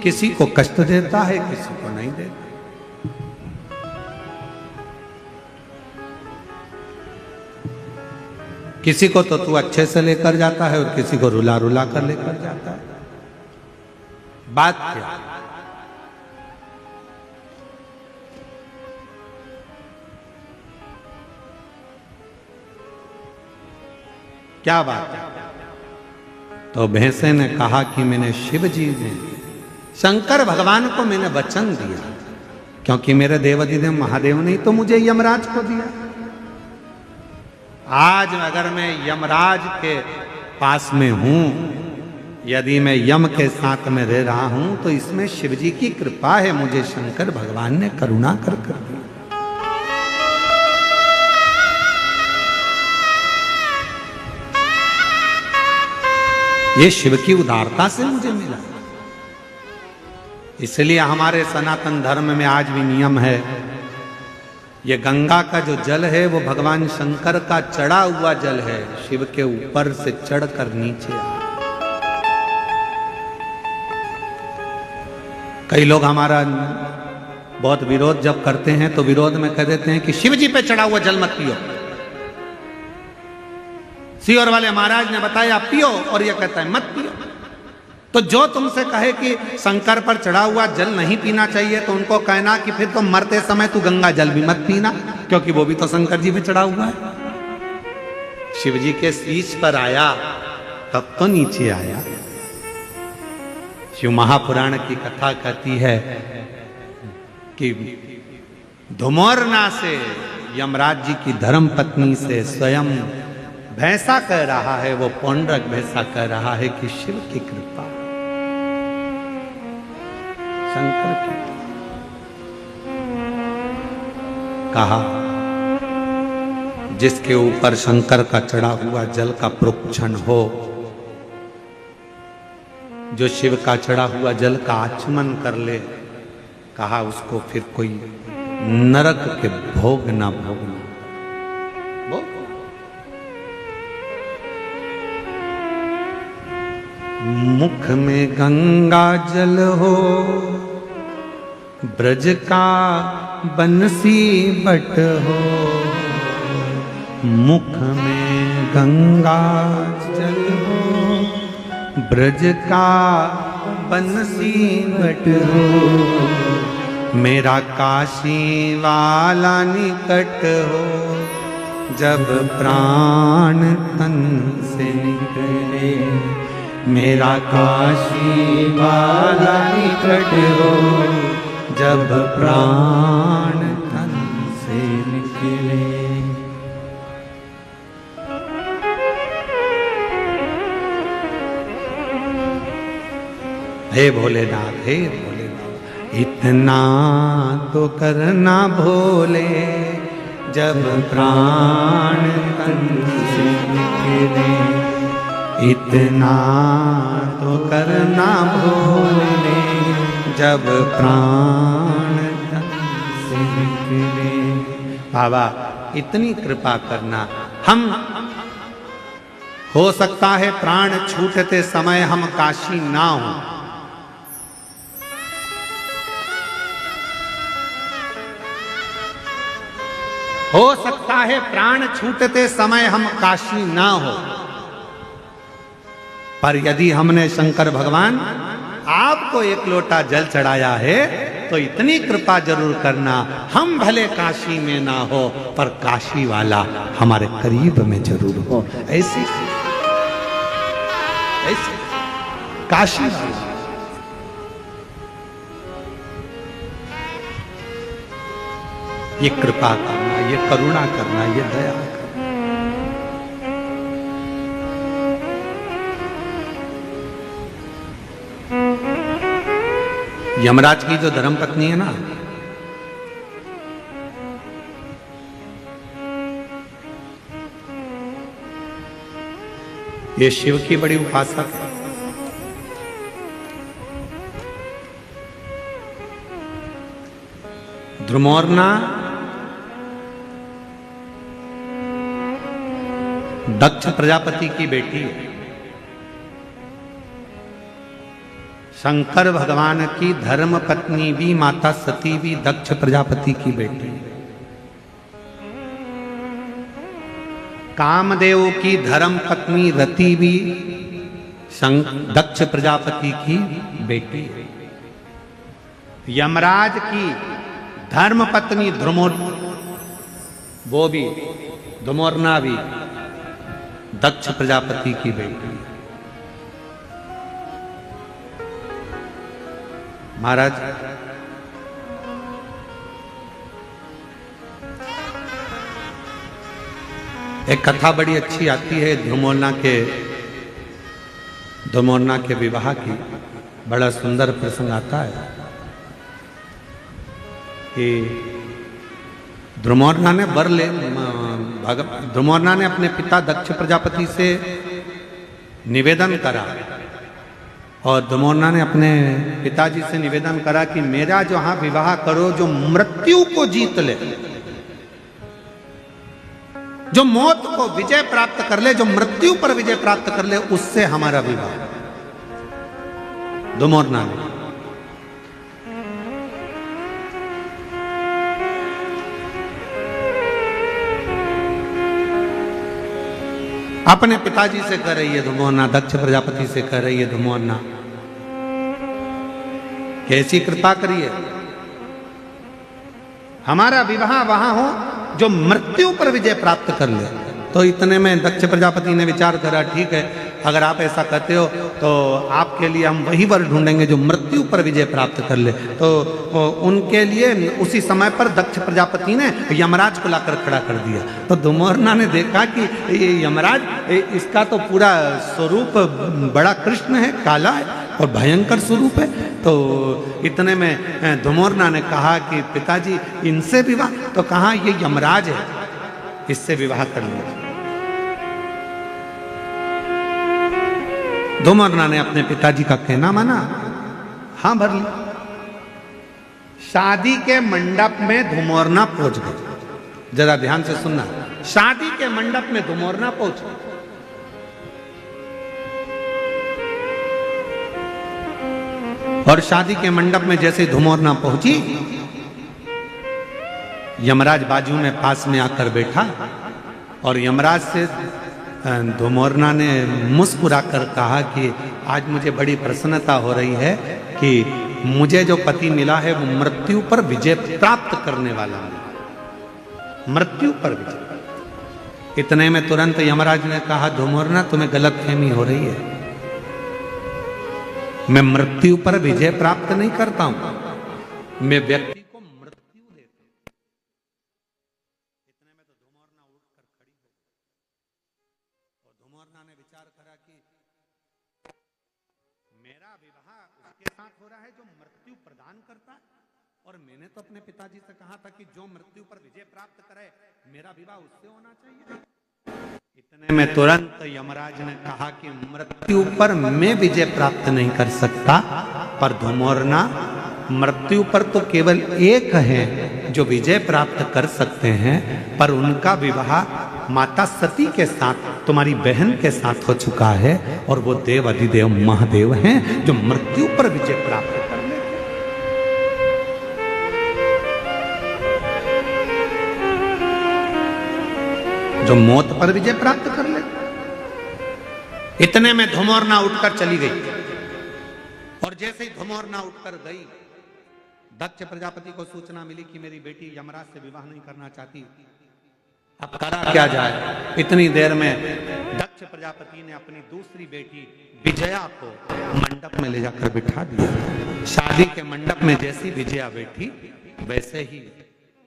A: किसी को कष्ट देता है, किसी को नहीं देता। किसी को तो तू अच्छे से लेकर जाता है और किसी को रुला रुला कर लेकर जाता है। बात क्या? क्या बात है? तो भैंसे ने कहा कि मैंने शिव जी ने, शंकर भगवान को मैंने वचन दिया, क्योंकि मेरे देवाधिदेव महादेव ने तो मुझे यमराज को दिया। आज अगर मैं यमराज के पास में हूं, यदि मैं यम के साथ में रह रहा हूं, तो इसमें शिव जी की कृपा है, मुझे शंकर भगवान ने करुणा कर दिया। ये शिव की उदारता से मुझे मिला। इसलिए हमारे सनातन धर्म में आज भी नियम है, ये गंगा का जो जल है वो भगवान शंकर का चढ़ा हुआ जल है, शिव के ऊपर से चढ़कर नीचे आ। कई लोग हमारा बहुत विरोध जब करते हैं तो विरोध में कह देते हैं कि शिव जी पे चढ़ा हुआ जल मत पियो। सीहोर वाले महाराज ने बताया पियो, और ये कहता है मत पियो। तो जो तुमसे कहे कि शंकर पर चढ़ा हुआ जल नहीं पीना चाहिए, तो उनको कहना कि फिर तो मरते समय तू गंगा जल भी मत पीना, क्योंकि वो भी तो शंकर जी पे चढ़ा हुआ है। शिव जी के शीश पर आया तब तो नीचे आया। शिव महापुराण की कथा कहती है कि धुमोरना से, यमराज जी की धर्म पत्नी से स्वयं भैंसा कह रहा है, वो पौंड्रक भैंसा कह रहा है कि शिव की कृपा, शंकर की। कहा जिसके ऊपर शंकर का चढ़ा हुआ जल का प्रोक्षण हो, जो शिव का चढ़ा हुआ जल का आचमन कर ले, कहा उसको फिर कोई नरक के भोग ना भोगना। मुख में गंगा जल हो, ब्रज का बंसी बट हो। मुख में गंगा जल हो, ब्रज का बंसी बट हो। मेरा काशी वाला निकट हो, जब प्राण तन से निकले। मेरा काशी वाला निकट हो, जब प्राण तन से निकले। हे भोलेनाथ, हे भोलेनाथ, इतना तो करना भोले, जब प्राण तन से निकले, इतना तो करना भोले, जब प्राण तन से निकले। बाबा इतनी कृपा करना। हम हो सकता है प्राण छूटते समय हम काशी ना हो, हो सकता है प्राण छूटते समय हम काशी ना हो, पर यदि हमने शंकर भगवान आपको एक लोटा जल चढ़ाया है तो इतनी कृपा जरूर करना, हम भले काशी में ना हो पर काशी वाला हमारे करीब में जरूर हो। ऐसी ऐसी काशी वाला। ये कृपा करना, ये करुणा करना, ये दया करना। यमराज की जो धर्मपत्नी है ना, ये शिव की बड़ी उपासक है। ध्रुमोर्ना दक्ष प्रजापति की बेटी है। शंकर भगवान की धर्म पत्नी भी, माता सती भी दक्ष प्रजापति की बेटी है। कामदेव की धर्म पत्नी रति भी दक्ष प्रजापति की बेटी है। यमराज की धर्म पत्नी वो भी धुमोरना भी दक्ष प्रजापति की बेटी। महाराज एक कथा बड़ी अच्छी आती है धुमोरना के विवाह की। बड़ा सुंदर प्रसंग आता है कि ध्रुमोरना ने ध्रुमोरना ने अपने पिता दक्ष प्रजापति से निवेदन करा, और ध्रुमोरना ने अपने पिताजी से निवेदन करा कि मेरा जो हाँ विवाह करो जो मृत्यु को जीत ले, जो मौत को विजय प्राप्त कर ले, जो मृत्यु पर विजय प्राप्त कर ले, उससे हमारा विवाह। ध्रुमोरना ने अपने पिताजी से कह रही है ध्रुमोरना, दक्ष प्रजापति से कह रही है ध्रुमोरना, कैसी कृपा करिए, हमारा विवाह वहां हो जो मृत्यु पर विजय प्राप्त कर ले। तो इतने में दक्ष प्रजापति ने विचार करा, ठीक है, अगर आप ऐसा कहते हो तो आपके लिए हम वही वर ढूंढेंगे जो मृत्यु पर विजय प्राप्त कर ले। तो उनके लिए उसी समय पर दक्ष प्रजापति ने यमराज को लाकर खड़ा कर दिया। तो ध्रुमोरना ने देखा कि ये यमराज, इसका तो पूरा स्वरूप बड़ा कृष्ण है, काला है और भयंकर स्वरूप है। तो इतने में ध्रुमोरना ने कहा कि पिताजी इनसे विवाह, तो कहा ये यमराज है, इससे विवाह कर लीजिए। ध्रुमोरना ने अपने पिताजी का कहना माना, हाँ भर ली। शादी के मंडप में ध्रुमोरना पहुंच गई। जरा ध्यान से सुनना, शादी के मंडप में ध्रुमोरना पहुंच गई। और शादी के मंडप में जैसे ध्रुमोरना पहुंची, यमराज बाजू में पास में आकर बैठा, और यमराज से ध्रुमोरना ने मुस्कुराकर कहा कि आज मुझे बड़ी प्रसन्नता हो रही है कि मुझे जो पति मिला है वो मृत्यु पर विजय प्राप्त करने वाला है, मृत्यु पर विजय। इतने में तुरंत यमराज ने कहा, ध्रुमोरना तुम्हें गलतफहमी हो रही है, मैं मृत्यु पर विजय प्राप्त नहीं करता हूं, मैं व्यक्ति को मृत्यु देता हूं। इतने में तो ध्रुमोरना उठकर खड़ी हो गई, और ध्रुमोरना ने विचार करा कि मेरा विवाह उसके साथ हो रहा है जो मृत्यु प्रदान करता है, और मैंने तो अपने पिताजी से कहा था कि जो मृत्यु पर विजय प्राप्त करे मेरा विवाह उससे होना चाहिए। इतने में तुरंत यमराज ने कहा कि मृत्यु पर मैं विजय प्राप्त नहीं कर सकता, पर धुमोरना मृत्यु पर तो केवल एक है जो विजय प्राप्त कर सकते हैं, पर उनका विवाह माता सती के साथ, तुम्हारी बहन के साथ हो चुका है, और वो देव अधिदेव महादेव हैं जो मृत्यु पर विजय प्राप्त कर ले। जो मौत पर विजय प्राप्त कर ले। इतने में धुमोरना उठकर चली गई, और जैसे ही धुमोरना उठकर गई, दक्ष प्रजापति को सूचना मिली कि मेरी बेटी यमराज से विवाह नहीं करना चाहती, अब करा क्या जाए। इतनी देर में दक्ष प्रजापति ने अपनी दूसरी बेटी विजया को मंडप में ले जाकर बिठा दिया। शादी के मंडप में जैसी विजया बैठी, वैसे ही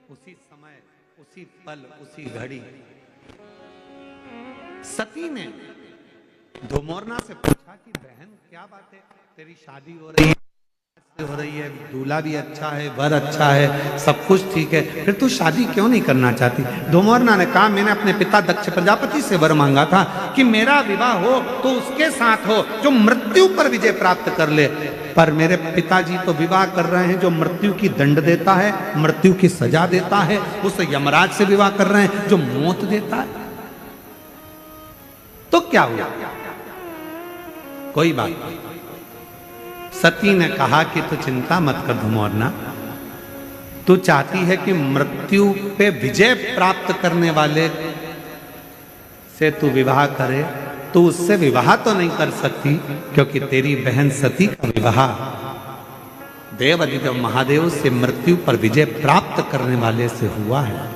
A: उसी समय, उसी पल, उसी घड़ी सती ने धुमोरना से पूछा कि बहन क्या बात है, तेरी शादी हो रही है, दूल्हा भी अच्छा है, वर अच्छा है, सब कुछ ठीक है, फिर तू शादी क्यों नहीं करना चाहती। धुमोरना ने कहा मैंने अपने पिता दक्ष प्रजापति से वर मांगा था कि मेरा विवाह हो तो उसके साथ हो जो मृत्यु पर विजय प्राप्त कर ले, पर मेरे पिताजी तो विवाह कर रहे हैं जो मृत्यु की दंड देता है, मृत्यु की सजा देता है, उस यमराज से विवाह कर रहे हैं जो मौत देता है। तो क्या हुआ, कोई बात नहीं। सती ने कहा कि तू चिंता मत कर धुमोरना, तू चाहती है कि मृत्यु पे विजय प्राप्त करने वाले से तू विवाह करे, तू उससे विवाह तो नहीं कर सकती क्योंकि तेरी बहन सती का विवाह देव अधिदेव महादेव से मृत्यु पर विजय प्राप्त करने वाले से हुआ है,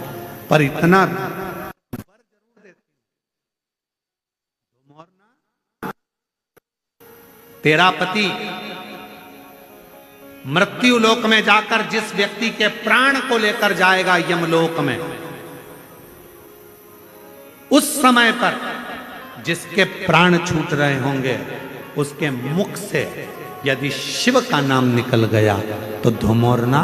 A: पर इतना तेरा पति मृत्यु लोक में जाकर जिस व्यक्ति के प्राण को लेकर जाएगा यमलोक में, उस समय पर जिसके प्राण छूट रहे होंगे उसके मुख से यदि शिव का नाम निकल गया तो धुमोरना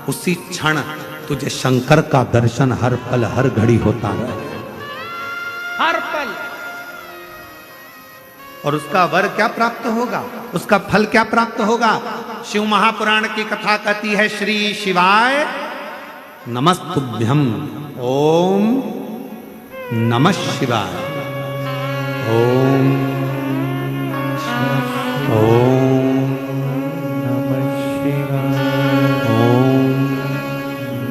A: उसी क्षण तुझे शंकर का दर्शन हर पल हर घड़ी होता है, हर पल। और उसका वर क्या प्राप्त होगा, उसका फल क्या प्राप्त होगा। शिव महापुराण की कथा कहती है श्री शिवाय नमस्तुभ्यम, ओम नमः शिवाय, ओम ओम
B: नमः शिवाय, ओम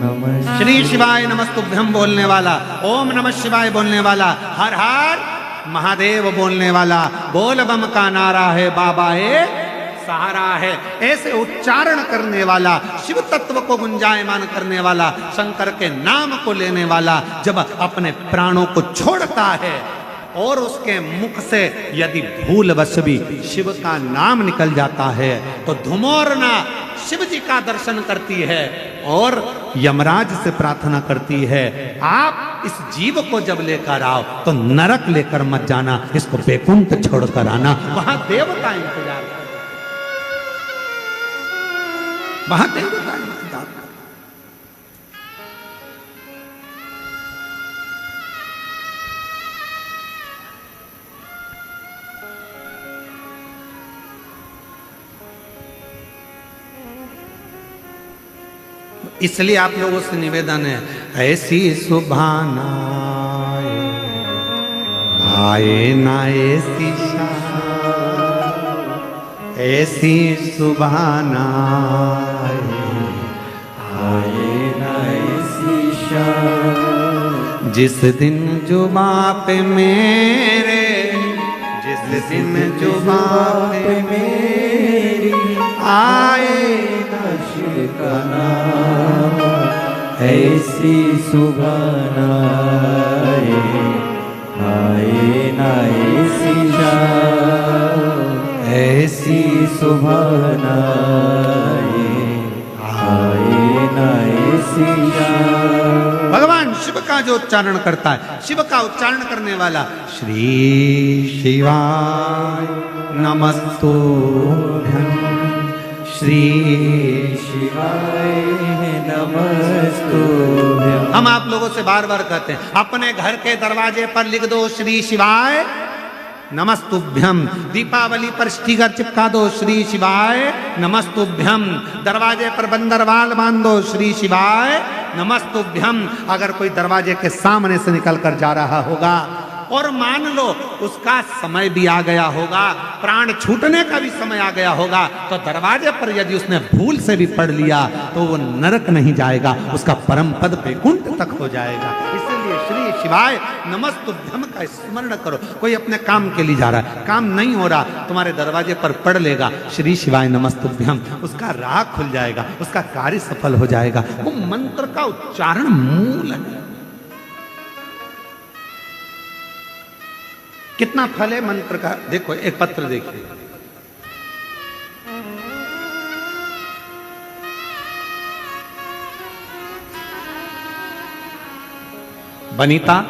B: नमः
A: श्री शिवाय नमस्तुभ्यम बोलने वाला, ओम नमः शिवाय बोलने वाला, हर हर महादेव बोलने वाला, बोल बम का नारा है, बाबा है सहारा है, ऐसे उच्चारण करने वाला, शिव तत्व को गुंजायमान करने वाला, शंकर के नाम को लेने वाला जब अपने प्राणों को छोड़ता है और उसके मुख से यदि भूलवश भी शिव का नाम निकल जाता है तो धुमोरना शिव जी का दर्शन करती है और यमराज से प्रार्थना करती है, आप इस जीव को जब लेकर आओ तो नरक लेकर मत जाना, इसको बैकुंठ छोड़कर आना, वहां देवता इंतजार कर, वहां देवता इंतजार कर। इसलिए आप लोगों से निवेदन है, ऐसी सुभाना आए ना ऐसी ऐसी सुभाना
B: आए ना ऐसी शाम,
A: जिस दिन जुबां पे मेरे, जिस दिन जुबां पे
B: मेरी
A: आए
B: शिव का नाम, ऐसी सुभान आए ना ऐसी शाम, ऐसी सुभान आए ना ऐसी शाम।
A: भगवान शिव का जो उच्चारण करता है, शिव का उच्चारण करने वाला, श्री शिवाय नमस्तुभ्यं, श्री
B: शिवाय नमस्तुभ्यं।
A: हम आप लोगों से बार बार कहते हैं, अपने घर के दरवाजे पर लिख दो श्री शिवाय नमस्तुभ्यम, दीपावली पर स्टिकर चिपका दो श्री शिवाय नमस्तुभ्यम, दरवाजे पर बंदरवाल बांध दो श्री शिवाय नमस्तुभ्यम। अगर कोई दरवाजे के सामने से निकल कर जा रहा होगा और मान लो उसका समय भी आ गया होगा, प्राण छूटने का भी समय आ गया होगा, तो दरवाजे पर यदि उसने भूल से भी पढ़ लिया तो वो नरक नहीं जाएगा, उसका परम पद वैकुंठ तक हो जाएगा। इसलिए श्री शिवाय नमस्तुभ्यम का स्मरण करो। कोई अपने काम के लिए जा रहा है, काम नहीं हो रहा, तुम्हारे दरवाजे पर पढ़ लेगा श्री शिवाय नमस्तुभ्यम, उसका राह खुल जाएगा, उसका कार्य सफल हो जाएगा। वो मंत्र का उच्चारण मूल है। कितना फल है मंत्र का, देखो एक पत्र देखिए, बनीता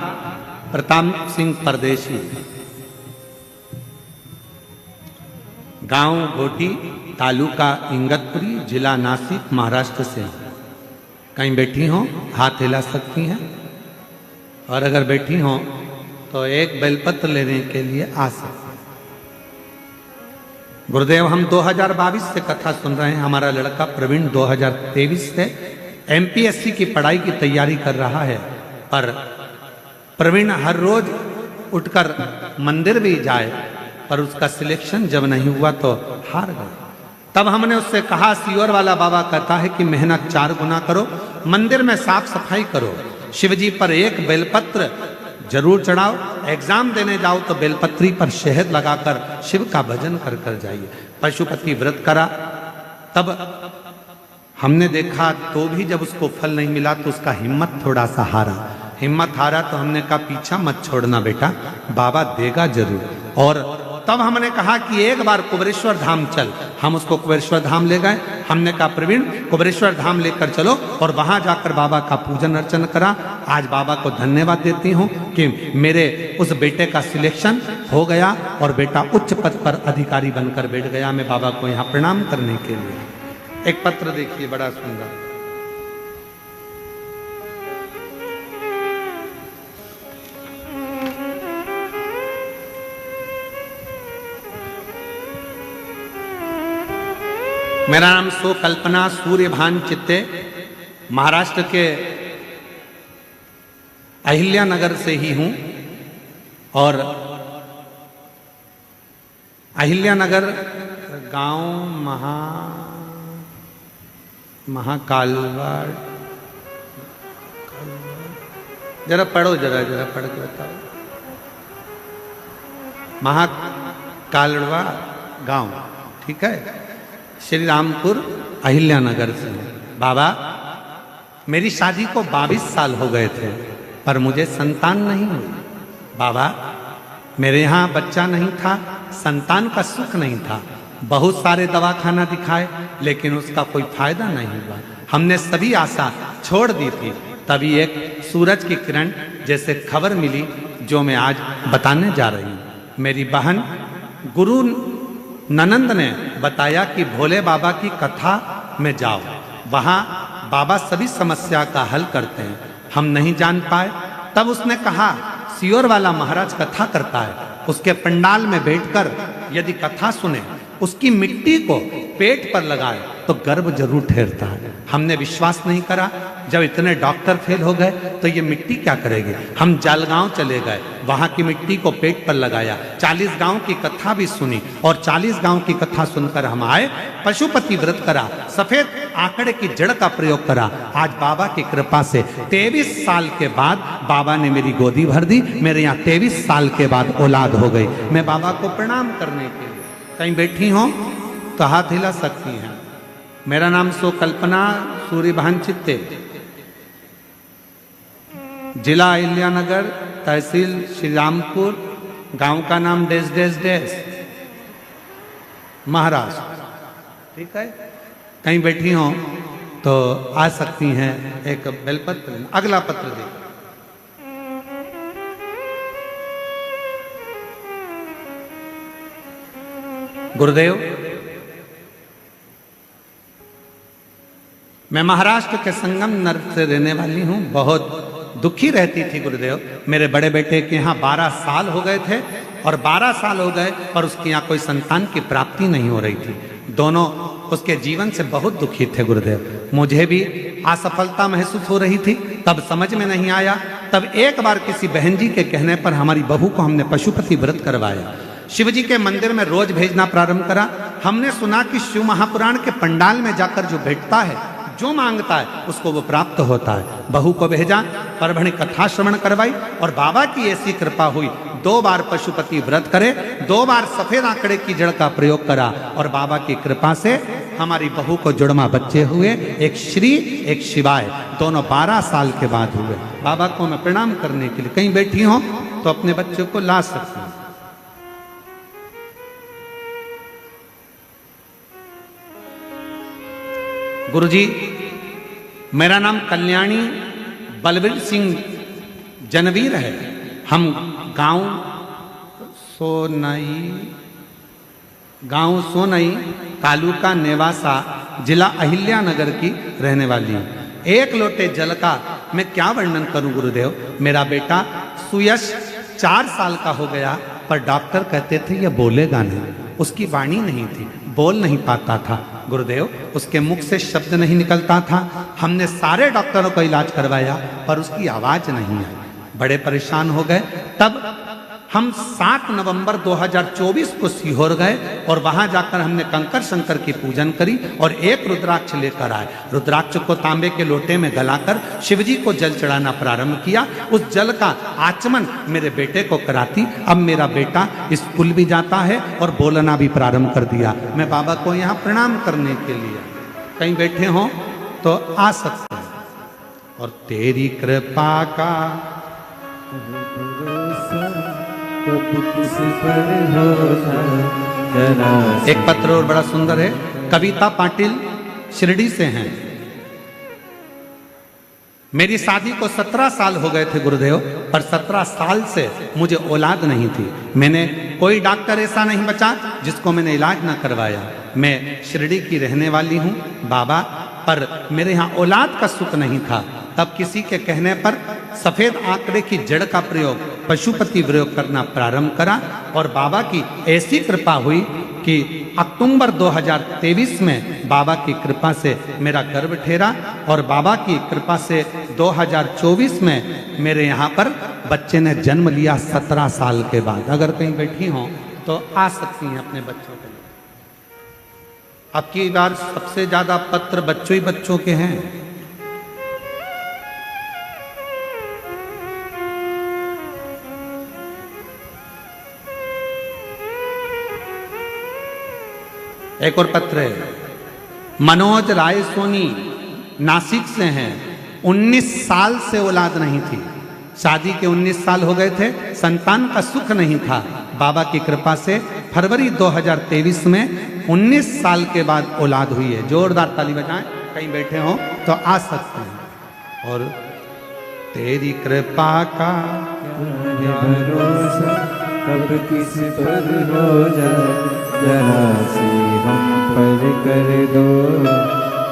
A: प्रताप सिंह परदेशी, गांव गोटी, तालुका इंगतपुरी, जिला नासिक, महाराष्ट्र से। कहीं बैठी हो हाथ हिला सकती हैं, और अगर बैठी हो तो एक बेलपत्र लेने के लिए आ सकते। गुरुदेव हम 2022 से कथा सुन रहे हैं। हमारा लड़का प्रवीण 2023 से एमपीएससी की पढ़ाई की तैयारी कर रहा है, पर प्रवीण हर रोज उठकर मंदिर भी जाए, पर उसका सिलेक्शन जब नहीं हुआ तो हार गए। तब हमने उससे कहा, सियोर वाला बाबा कहता है कि मेहनत 4 गुना करो, मंदिर में साफ सफाई करो, शिवजी पर एक बेलपत्र जरूर चढ़ाओ, एग्जाम देने जाओ तो बेलपत्री पर शहद लगाकर शिव का भजन कर कर जाइए। पशुपति व्रत करा, तब हमने देखा तो भी जब उसको फल नहीं मिला तो उसका हिम्मत थोड़ा सा हारा। हिम्मत हारा तो हमने कहा पीछा मत छोड़ना बेटा, बाबा देगा जरूर। और तब हमने कहा कि एक बार कुबेरेश्वर धाम चल। हम उसको कुबेरेश्वर धाम ले गए। हमने कहा प्रवीण कुबेरेश्वर धाम लेकर चलो, और वहां जाकर बाबा का पूजन अर्चन करा। आज बाबा को धन्यवाद देती हूँ कि मेरे उस बेटे का सिलेक्शन हो गया और बेटा उच्च पद पर अधिकारी बनकर बैठ गया। मैं बाबा को यहाँ प्रणाम करने के लिए। एक पत्र देखिए बड़ा सुंदर, मेरा नाम सो कल्पना सूर्यभान चित्ते, महाराष्ट्र के अहिल्या नगर से ही हूं। और अहिल्या नगर गांव महाकालवाड़, जरा पढ़ो, जरा पढ़ के बताओ। महाकालवा गांव, ठीक है, श्री रामपुर अहिल्या नगर से। बाबा मेरी शादी को 22 साल हो गए थे, पर मुझे संतान नहीं हुई। बाबा मेरे यहाँ बच्चा नहीं था, संतान का सुख नहीं था। बहुत सारे दवाखाना दिखाए लेकिन उसका कोई फायदा नहीं हुआ। हमने सभी आशा छोड़ दी थी। तभी एक सूरज की किरण जैसे खबर मिली जो मैं आज बताने जा रही हूँ। मेरी बहन गुरु ननंद ने बताया कि भोले बाबा की कथा में जाओ, वहां बाबा सभी समस्या का हल करते हैं। हम नहीं जान पाए। तब उसने कहा सियोर वाला महाराज कथा करता है, उसके पंडाल में बैठकर यदि कथा सुने, उसकी मिट्टी को पेट पर लगाए तो गर्भ जरूर ठहरता है। हमने विश्वास नहीं करा। जब इतने डॉक्टर फेल हो गए तो ये मिट्टी क्या करेगी। हम जलगांव चले गए, वहां की मिट्टी को पेट पर लगाया, 40 गांव की कथा भी सुनी, और 40 गांव की कथा सुनकर हम आए। पशुपति व्रत करा, सफेद आंकड़े की जड़ का प्रयोग करा। आज बाबा की कृपा से 23 साल के बाद बाबा ने मेरी गोदी भर दी। मेरे यहाँ 23 साल के बाद औलाद हो गई। मैं बाबा को प्रणाम करने के लिए, कहीं बैठी हो तो हाथ हिला सकती हैं। मेरा नाम सो कल्पना सूर्यभान चित्ते, जिला अहिल्यानगर, तहसील श्री रामपुर, गांव का नाम डेस डेस डेस, महाराष्ट्र। ठीक है, कहीं बैठी हो तो आ सकती हैं। एक बेलपत्र। अगला पत्र देखो, गुरुदेव, मैं महाराष्ट्र के संगम नगर से रहने वाली हूँ। बहुत दुखी रहती थी गुरुदेव। मेरे बड़े बेटे के यहाँ 12 साल हो गए थे और 12 साल हो गए पर उसके यहाँ कोई संतान की प्राप्ति नहीं हो रही थी। दोनों उसके जीवन से बहुत दुखी थे गुरुदेव। मुझे भी असफलता महसूस हो रही थी, तब समझ में नहीं आया। तब एक बार किसी बहन जी के कहने पर हमारी बहू को हमने पशुपति व्रत करवाया। शिव जी के मंदिर में रोज भेजना प्रारंभ करा। हमने सुना कि शिव महापुराण के पंडाल में जाकर जो बैठता है, जो मांगता है उसको वो प्राप्त होता है। बहू को भेजा, परभणी कथा श्रवण करवाई और बाबा की ऐसी कृपा हुई, 2 बार पशुपति व्रत करे, 2 बार सफेद आंकड़े की जड़ का प्रयोग करा और बाबा की कृपा से हमारी बहू को जुड़वा बच्चे हुए, एक श्री एक शिवाय, दोनों 12 साल के बाद हुए। बाबा को मैं प्रणाम करने के लिए कहीं बैठी हूं तो अपने बच्चों को ला सकती हूं। गुरुजी, मेरा नाम कल्याणी बलवीर सिंह जनवीर है। हम गांव सोनई तालुका नेवासा जिला अहिल्यानगर की रहने वाली हूँ। 1 लोटे जल का मैं क्या वर्णन करूं गुरुदेव। मेरा बेटा सुयश 4 साल का हो गया पर डॉक्टर कहते थे ये बोलेगा नहीं, उसकी वाणी नहीं थी, बोल नहीं पाता था गुरुदेव, उसके मुख से शब्द नहीं निकलता था। हमने सारे डॉक्टरों का इलाज करवाया पर उसकी आवाज नहीं आई। बड़े परेशान हो गए। तब हम 7 नवंबर 2024 को सीहोर गए और वहां जाकर हमने कंकर शंकर की पूजन करी और एक रुद्राक्ष लेकर आए। रुद्राक्ष को तांबे के लोटे में गलाकर शिवजी को जल चढ़ाना प्रारंभ किया। उस जल का आचमन मेरे बेटे को कराती। अब मेरा बेटा स्कूल भी जाता है और बोलना भी प्रारंभ कर दिया। मैं बाबा को यहाँ प्रणाम करने के लिए, कहीं बैठे हो तो आ सकते हैं। और तेरी कृपा का एक पत्र और बड़ा सुंदर है। कविता पाटिल शिरडी से हैं। मेरी शादी को 17 साल हो गए थे गुरुदेव, पर 17 साल से मुझे औलाद नहीं थी। मैंने कोई डॉक्टर ऐसा नहीं बचा जिसको मैंने इलाज ना करवाया। मैं शिरडी की रहने वाली हूँ बाबा, पर मेरे यहाँ औलाद का सुख नहीं था। तब किसी के कहने पर सफेद आंकड़े की जड़ का प्रयोग पशुपति प्रयोग करना प्रारंभ करा और बाबा की ऐसी कृपा हुई कि अक्टूबर 2023 में बाबा की कृपा से मेरा गर्भ ठहरा और बाबा की कृपा से 2024 में मेरे यहाँ पर बच्चे ने जन्म लिया 17 साल के बाद। अगर कहीं बैठी हो तो आ सकती हैं अपने बच्चों के लिए। अब की बार सबसे ज्यादा पत्र बच्चों ही बच्चों के हैं। एक और पत्र है। मनोज राय सोनी नासिक से हैं। 19 साल से औलाद नहीं थी। शादी के 19 साल हो गए थे, संतान का सुख नहीं था। बाबा की कृपा से फरवरी 2023 में 19 साल के बाद औलाद हुई है। जोरदार ताली बजाएं, कहीं बैठे हो तो आ सकते हैं। और तेरी कृपा का
B: भरोसा कब किस पर हो जाए, जरा सी हम पर कर दो,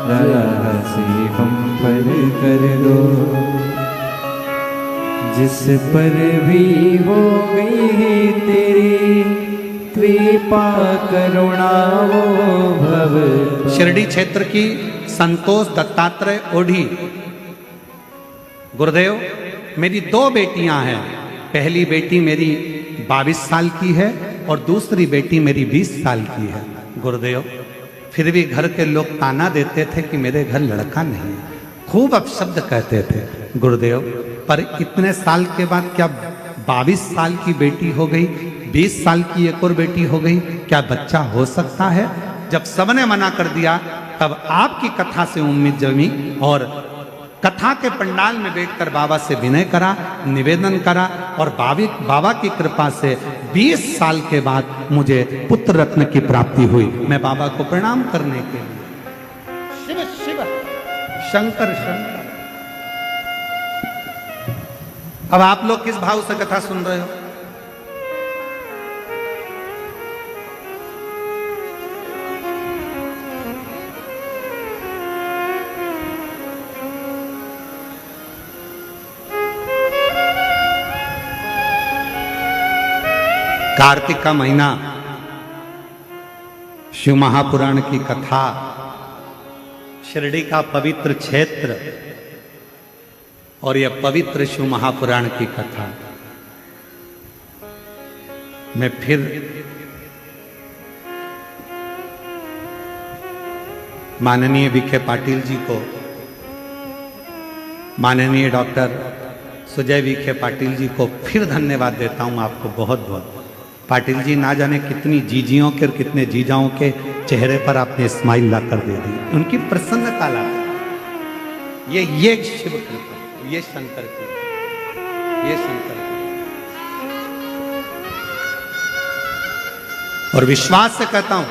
B: जरा सी हम पर कर दो। जिस पर भी हो गई तेरी कृपा करुणा वो भव।
A: शिरडी क्षेत्र की संतोष दत्तात्रेय ओढ़ी। गुरुदेव, मेरी 2 बेटियां हैं। पहली बेटी मेरी 22 साल की है और दूसरी बेटी मेरी 20 साल की है। गुरुदेव, फिर भी घर के लोग ताना देते थे कि मेरे घर लड़का नहीं है, खूब अपशब्द कहते थे गुरुदेव। पर इतने साल के बाद क्या 22 साल की बेटी हो गई, 20 साल की एक और बेटी हो गई, क्या बच्चा हो सकता है? जब सबने मना कर दिया तब आपकी कथा से उम्मीद जमी और कथा के पंडाल में बैठकर बाबा से विनय करा, निवेदन करा और बाबा की कृपा से 20 साल के बाद मुझे पुत्र रत्न की प्राप्ति हुई। मैं बाबा को प्रणाम करने के लिए शिव शिव शंकर शंकर। अब आप लोग किस भाव से कथा सुन रहे हो? कार्तिक का महीना, शिव महापुराण की कथा, शिरडी का पवित्र क्षेत्र और यह पवित्र शिव महापुराण की कथा। मैं फिर माननीय विखे पाटिल जी को, माननीय डॉक्टर सुजय विखे पाटिल जी को फिर धन्यवाद देता हूं आपको बहुत बहुत। पाटिल जी ना जाने कितनी जीजियों के और कितने जीजाओं के चेहरे पर आपने स्माइल ला कर दे दी, उनकी प्रसन्नता ला। ये शिव कृपा, ये शंकर की, ये शंकर की। और विश्वास से कहता हूं,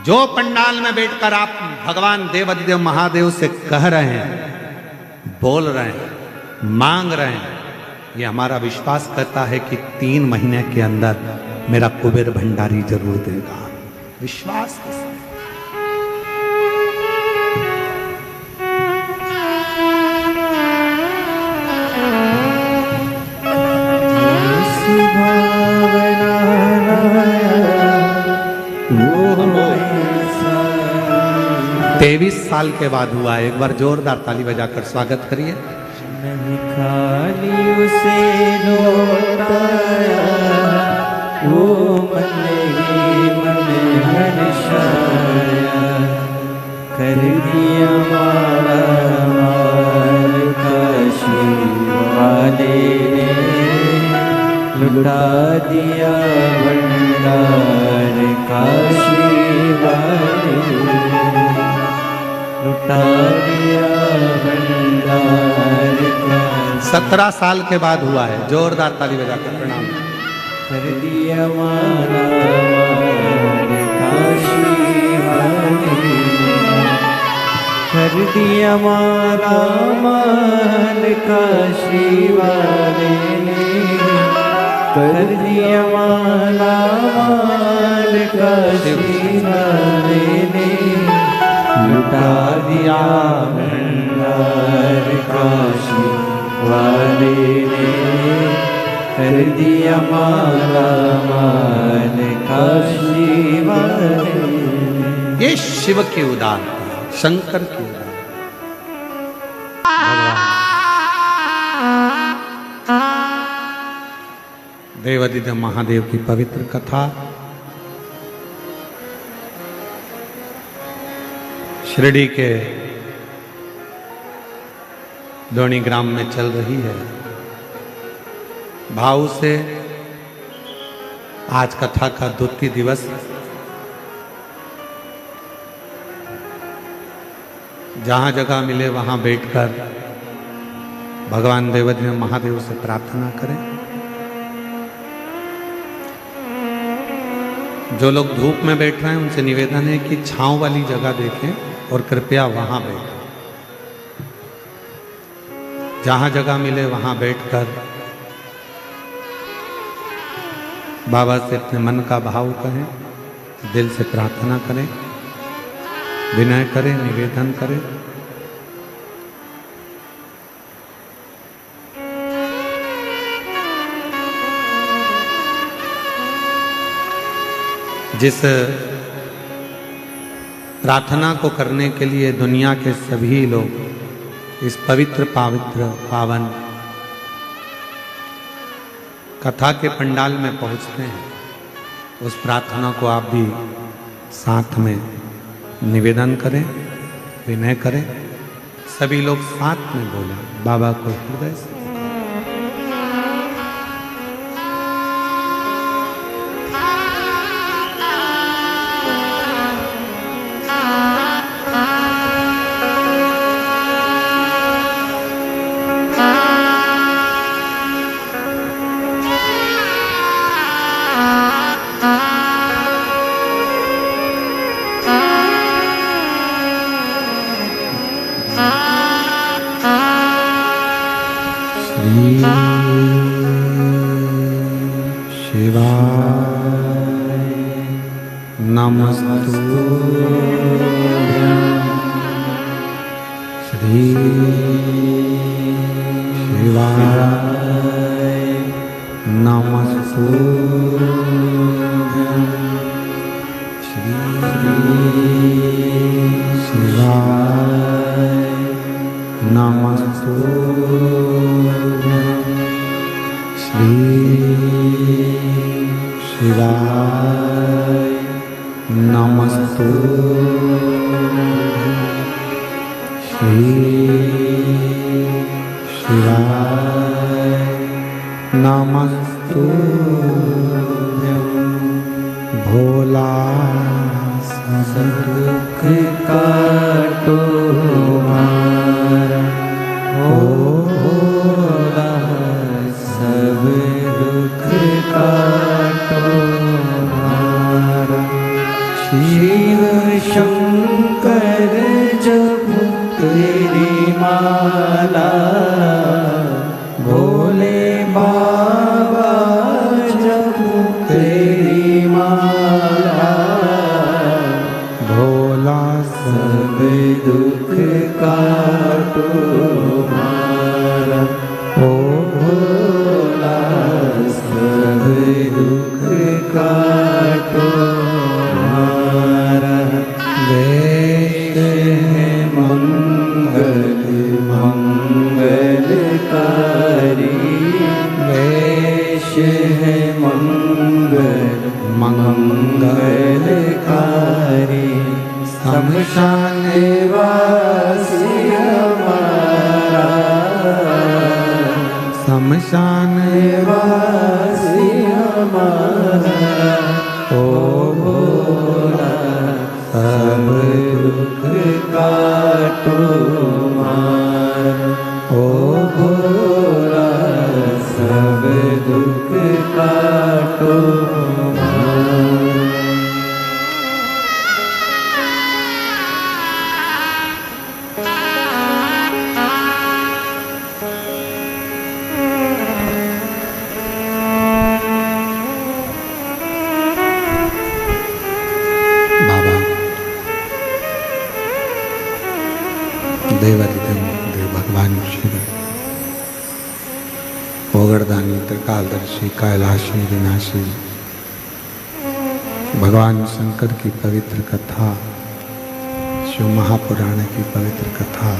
A: जो पंडाल में बैठकर आप भगवान देवाधिदेव महादेव से कह रहे हैं, बोल रहे हैं, मांग रहे हैं, ये हमारा विश्वास कहता है कि 3 महीने के अंदर मेरा कुबेर भंडारी जरूर देगा। विश्वास के साथ। तेईस साल के बाद हुआ है। एक बार जोरदार ताली बजाकर स्वागत करिए।
B: नहीं खाली उसे लौटाया, वो मन ही मन हर्षाया, कर दिया मारा मार काशी वाले ने, लुटा दिया भंडार काशी वाले, लुटा दिया भंडार काशी।
A: 17 साल के बाद हुआ है। जोरदार ताली बजाकर प्रणाम।
B: कर दिया मारा मार काशी वाले, कर दिया मारा मार काशी वाले ने, कर दिया मारा मार काशी वाले ने, लुटा दिया भंडार काशी वाले ने, कर दिया माला माल काशी वाले।
A: ये शिव की उदारता, शंकर की उदारता। देवाधिदेव महादेव की पवित्र कथा शिरडी के लोणी ग्राम में चल रही है। भाव से आज कथा का द्वितीय दिवस, जहां जगह मिले वहां बैठकर भगवान देवाधिदेव महादेव से प्रार्थना करें। जो लोग धूप में बैठ रहे हैं उनसे निवेदन है कि छांव वाली जगह देखें और कृपया वहां बैठें। जहां जगह मिले वहां बैठकर बाबा से अपने मन का भाव कहें, दिल से प्रार्थना करें, विनय करें, निवेदन करें। जिस प्रार्थना को करने के लिए दुनिया के सभी लोग इस पवित्र पावन कथा के पंडाल में पहुंचते हैं, उस प्रार्थना को आप भी साथ में निवेदन करें, विनय करें। सभी लोग साथ में बोलें, बाबा को हृदय से। शिवाय नमस्तुभ्यं श्री शिवाय नमस्तुभ्यं श्री शिवाय नमस्तुभ्यं श्री शिवाय नमस्तुभ्यं श्री शिवाय नमस्तुभ्यं भोला सब दुख काटो हमारा भोला सब दुख काटो हमारा शिव शंकर जपो तेरी माला भोले बाबा जपो तेरी माला भोला सब दुख काटो हमारा ओ भोला सब दुख काटो हमारा वेद है मंगल मंगलकारी वेश है मंगल मंगलकारी शमशान वासी हमारा शमशान वासी हमारा ओ भोला सब दुख काटो हमारा ओ भोला सब दुख काटो हमारा। देवादिदेव भगवान शिव ओगरदानी त्रिकालदर्शी कैलाशी विनाशी भगवान शंकर की पवित्र कथा शिव महापुराण की पवित्र कथा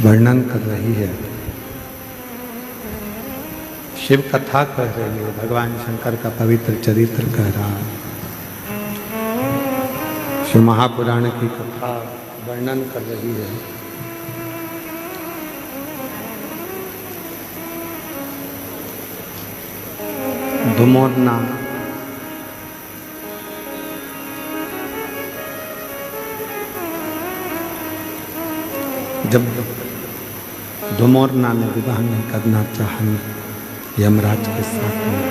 A: वर्णन कर रही है। शिव कथा कह रही है, भगवान शंकर का पवित्र चरित्र कह रहा है। शिव महापुराण की कथा वर्णन कर रही है। धुमोरना जब धुमोरना ने विवाह नहीं करना चाहा यमराज के साथ में,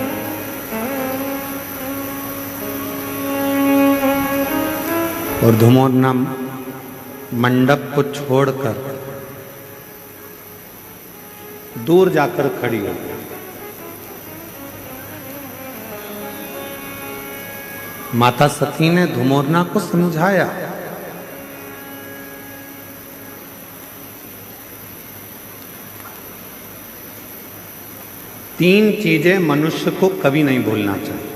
A: और धुमोरना मंडप को छोड़कर दूर जाकर खड़ी हो गई। माता सती ने धुमोरना को समझाया, तीन चीजें मनुष्य को कभी नहीं भूलना चाहिए।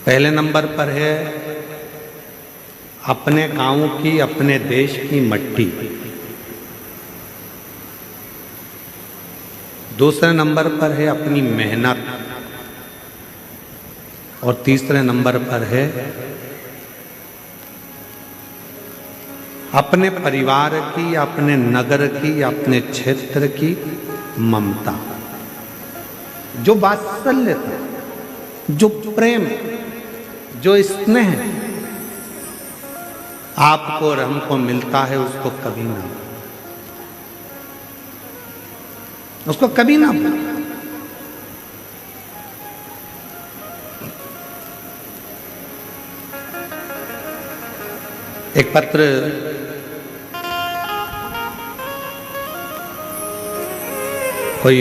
A: पहले नंबर पर है अपने गांव की, अपने देश की मट्टी। दूसरे नंबर पर है अपनी मेहनत, और तीसरे नंबर पर है अपने परिवार की, अपने नगर की, अपने क्षेत्र की ममता, जो वात्सल्य, जो प्रेम, जो स्नेह आपको और हमको मिलता है, उसको कभी ना भूलें। एक पत्र कोई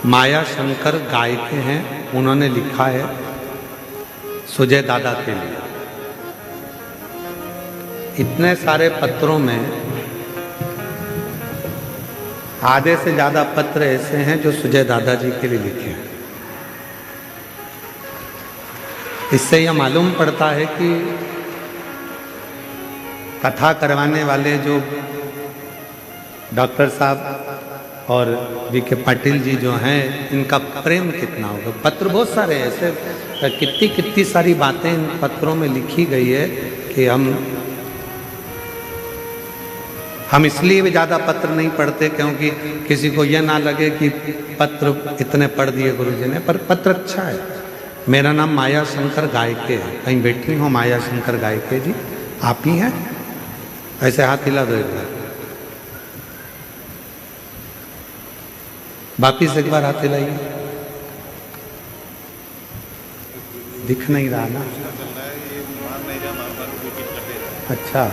A: माया शंकर गायक हैं, उन्होंने लिखा है सुजय दादा के लिए। इतने सारे पत्रों में आधे से ज़्यादा पत्र ऐसे हैं जो सुजय दादाजी के लिए लिखे हैं। इससे यह मालूम पड़ता है कि कथा करवाने वाले जो डॉक्टर साहब और वीके पाटिल जी जो हैं, इनका प्रेम कितना होगा। पत्र बहुत सारे ऐसे, कितनी कितनी सारी बातें इन पत्रों में लिखी गई है कि हम इसलिए भी ज़्यादा पत्र नहीं पढ़ते क्योंकि किसी को यह ना लगे कि पत्र इतने पढ़ दिए गुरुजी ने, पर पत्र अच्छा है। मेरा नाम माया शंकर गायके है। कहीं बैठी हो माया शंकर गायके जी? आप ही हैं? ऐसे हाथ हिला दो एक बार, वापिस एक बार हाथ हिलाइए। दिख नहीं रहा ना? अच्छा,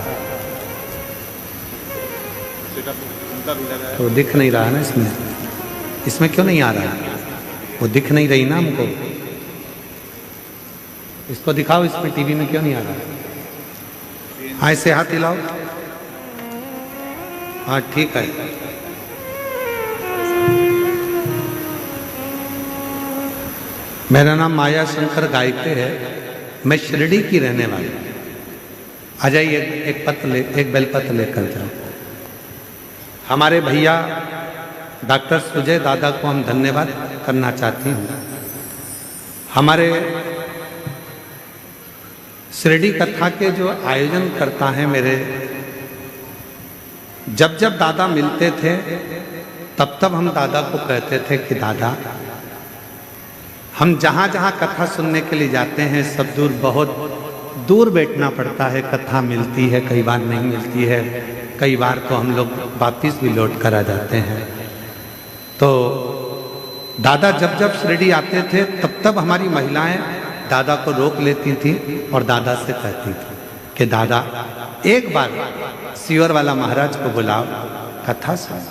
A: तो दिख नहीं रहा ना इसमें क्यों नहीं आ रहा है? वो दिख नहीं रही ना हमको, इसको दिखाओ, इसमें टीवी में क्यों नहीं आ रहा? हाँ, ऐसे हाथ हिलाओ। हाँ ठीक है। मेरा नाम माया शंकर गायके है, मैं शिरडी की रहने वाली हूँ। आ जाइए, एक बेलपत्र लेकर जाओ। हमारे भैया डॉक्टर सुजय दादा को हम धन्यवाद करना चाहती हूँ। हमारे शिरडी कथा के जो आयोजन करता है मेरे, जब जब दादा मिलते थे तब तब हम दादा को कहते थे कि दादा, हम जहाँ जहाँ कथा सुनने के लिए जाते हैं सब दूर, बहुत दूर बैठना पड़ता है। कथा मिलती है, कई बार नहीं मिलती है, कई बार तो हम लोग वापिस भी लौट कर आ जाते हैं। तो दादा जब जब शिरडी आते थे तब तब हमारी महिलाएं दादा को रोक लेती थी और दादा से कहती थी कि दादा एक बार सीवर वाला महाराज को बुलाओ, कथा सुन।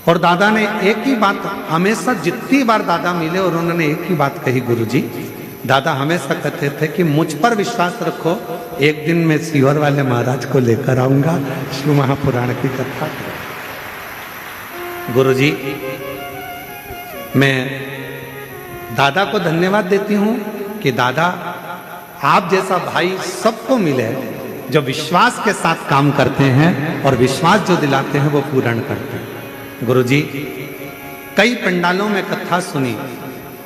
A: और दादा ने एक ही बात, हमेशा जितनी बार दादा मिले और उन्होंने एक ही बात कही, गुरुजी, दादा हमेशा कहते थे कि मुझ पर विश्वास रखो, एक दिन मैं सीवर वाले महाराज को लेकर आऊंगा शिव महापुराण की कथा। गुरुजी, मैं दादा को धन्यवाद देती हूँ कि दादा आप जैसा भाई सबको मिले जो विश्वास के साथ काम करते हैं और विश्वास जो दिलाते हैं वो पूर्ण करते हैं। गुरुजी, कई पंडालों में कथा सुनी,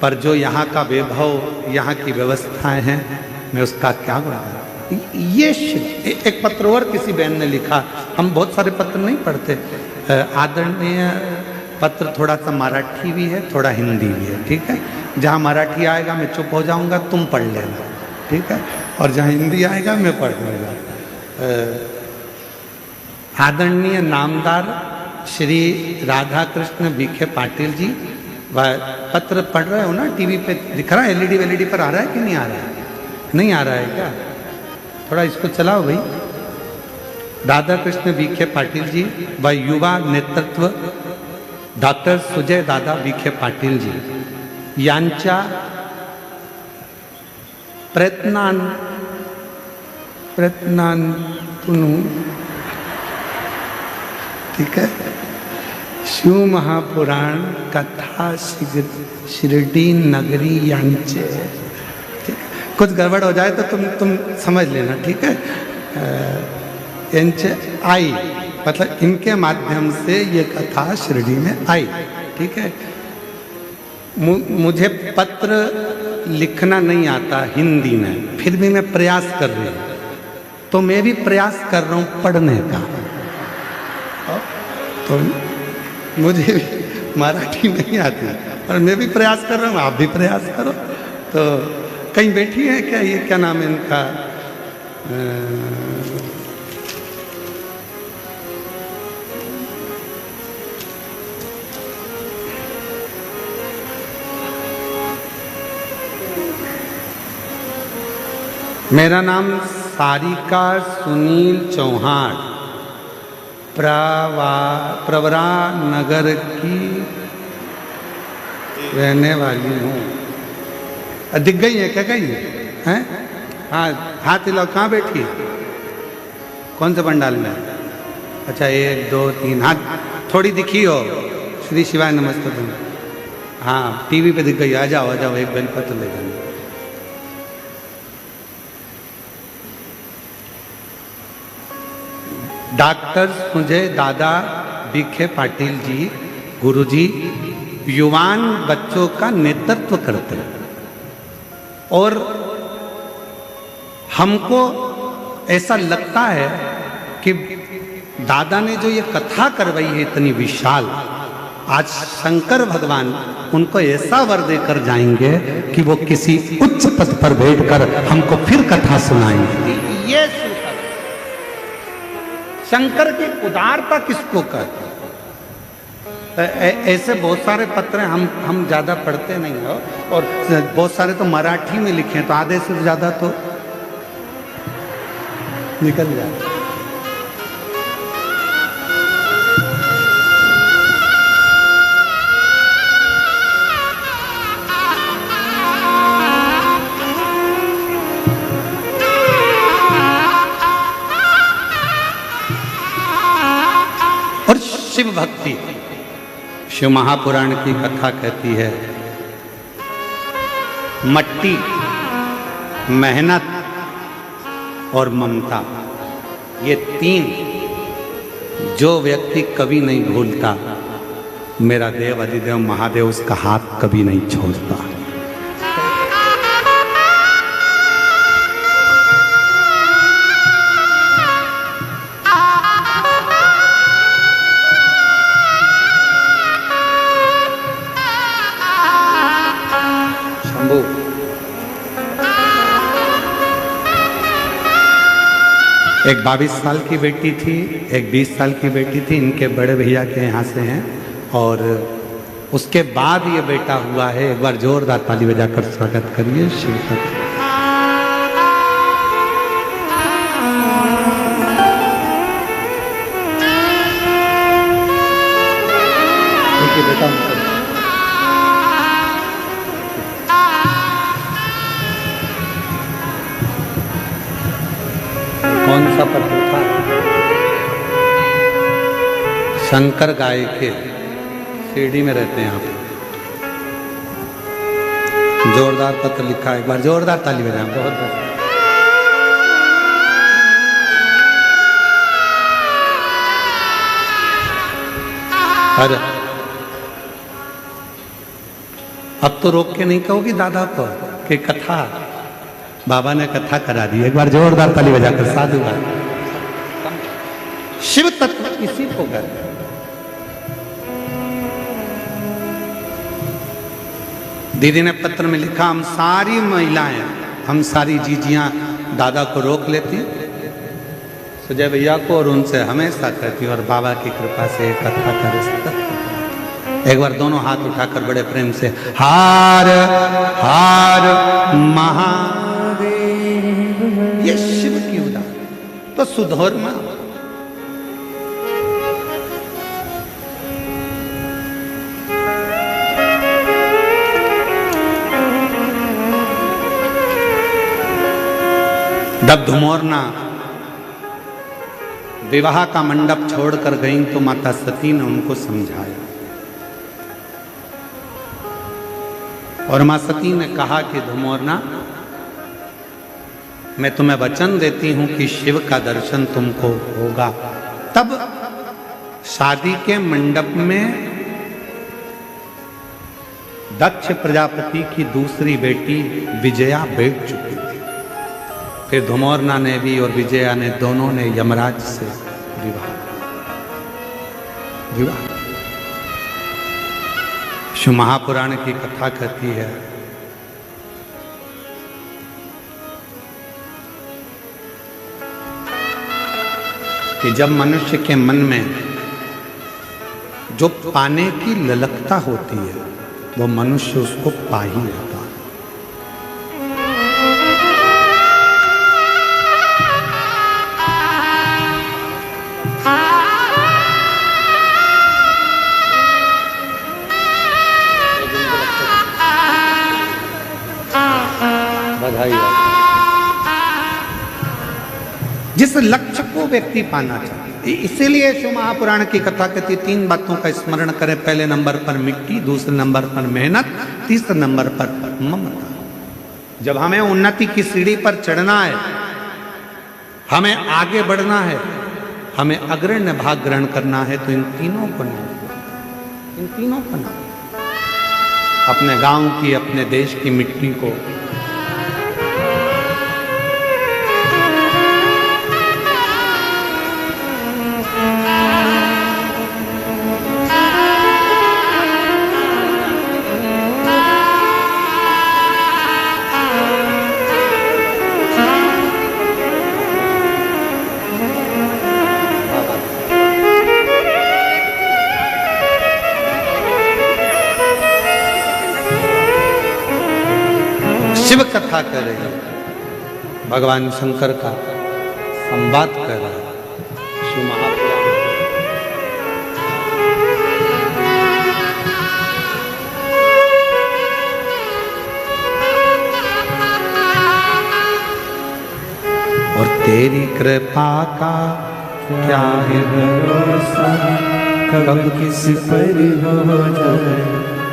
A: पर जो यहाँ का वैभव, यहाँ की व्यवस्थाएं हैं, मैं उसका क्या गुण। ये एक पत्र और किसी बहन ने लिखा, हम बहुत सारे पत्र नहीं पढ़ते, आदरणीय पत्र थोड़ा सा मराठी भी है, थोड़ा हिंदी भी है, ठीक है। जहाँ मराठी आएगा मैं चुप हो जाऊँगा, तुम पढ़ लेना, ठीक है, और जहाँ हिंदी आएगा मैं पढ़ लूँगा। आदरणीय नामदार श्री राधा कृष्ण वीके पाटिल जी, पत्र पढ़ रहे हो ना, टीवी पे दिख रहा है, एलईडी पर आ रहा है कि नहीं आ रहा है? नहीं आ रहा है क्या? थोड़ा इसको चलाओ भाई। राधा कृष्ण वीके पाटिल जी व युवा नेतृत्व डॉक्टर सुजय दादा वीके पाटिल जी यांच्या प्रयत्नांतून, ठीक है, शिव महापुराण कथा शिरडी नगरी यांचे, ठीक, कुछ गड़बड़ हो जाए तो तुम समझ लेना, ठीक है। यांचे आई, मतलब इनके माध्यम से ये कथा शिरडी में आई, ठीक है। मुझे पत्र लिखना नहीं आता हिंदी में, फिर भी मैं प्रयास कर रही हूँ, तो मैं भी प्रयास कर रहा हूँ पढ़ने का। तो मुझे भी मराठी नहीं आती और मैं भी प्रयास कर रहा हूँ, आप भी प्रयास करो। तो कहीं बैठी है क्या, ये क्या नाम है इनका, मेरा नाम सारिका सुनील चौहान, प्रवरा नगर की रहने वाली हूँ। दिख गई है क्या? गई है? हाँ, हाथ हिलाओ। कहाँ बैठी है? कौन से पंडाल में? अच्छा, 1 2 3 हाथ थोड़ी दिखी हो। श्री शिवाय नमस्ते तुम। हाँ टीवी पे दिख गई, आ जाओ एक बेलपत्र ले जाना। डॉक्टर मुझे दादा बीखे पाटिल जी, गुरुजी युवान बच्चों का नेतृत्व करते हैं और हमको ऐसा लगता है कि दादा ने जो ये कथा करवाई है इतनी विशाल, आज शंकर भगवान उनको ऐसा वर देकर जाएंगे कि वो किसी उच्च पद पर बैठकर हमको फिर कथा सुनाएंगे। ये शंकर की उदारता किसको कहते हैं? ऐसे बहुत सारे पत्र हम ज़्यादा पढ़ते नहीं हो, और बहुत सारे तो मराठी में लिखे हैं, तो आधे से ज़्यादा तो निकल जाए। और शिव भक्ति, शिव महापुराण की कथा कहती है मट्टी, मेहनत और ममता, ये तीन जो व्यक्ति कभी नहीं भूलता, मेरा देव अधिदेव महादेव उसका हाथ कभी नहीं छोड़ता। एक 22 साल की बेटी थी, एक 20 साल की बेटी थी, इनके बड़े भैया के यहाँ से हैं, और उसके बाद ये बेटा हुआ है। एक बार जोरदार ताली बजाकर स्वागत करिए शिव भक्त। बेटा कौन सा पत्र था? शंकर गाय के सीढ़ी में रहते हैं आप। जोरदार पत्र लिखा है, एक बार जोरदार ताली बजाएं। बहुत बहुत अरे अब तो रोक के नहीं कहोगी दादा को कि कथा, बाबा ने कथा करा दी। एक बार जोरदार ताली बजाकर साधु। शिव तत्व इसी को कहते हैं। दीदी ने पत्र में लिखा, हम सारी महिलाएं, हम सारी जीजियां दादा को रोक लेती, सुजय भैया को, और उनसे हमेशा कहती, और बाबा की कृपा से कथा करे सकता। एक बार दोनों हाथ उठाकर बड़े प्रेम से हार हार महादेव, ये शिव की उदाहरण। तो सुधर्मा जब धुमोरना विवाह का मंडप छोड़कर गईं तो माता सती ने उनको समझाया, और मां सती ने कहा कि धुमोरना, मैं तुम्हें वचन देती हूं कि शिव का दर्शन तुमको होगा। तब शादी के मंडप में दक्ष प्रजापति की दूसरी बेटी विजया बैठ चुकी थी। फिर धुमोरना ने भी और विजया ने, दोनों ने यमराज से विवाह। शिव महापुराण की कथा कहती है कि जब मनुष्य के मन में जो पाने की ललकता होती है, वो मनुष्य उसको पा ही लेता है। जिस लक्ष्य को व्यक्ति पाना चाहता है, इसीलिए शिव महापुराण की कथा कहती है 3 बातों का स्मरण करें। पहले नंबर पर मिट्टी, दूसरे नंबर पर मेहनत, तीसरे नंबर पर ममता। जब हमें उन्नति की सीढ़ी पर चढ़ना है, हमें आगे बढ़ना है, हमें अग्रण्य भाग ग्रहण करना है, तो इन तीनों को ना अपने गांव की, अपने देश की मिट्टी को शिव कथा कर रही है, भगवान शंकर का संवाद कर रहा है शिव महापुराण। और तेरी कृपा का
B: क्या है भरोसा, कब किस पर हो जाए,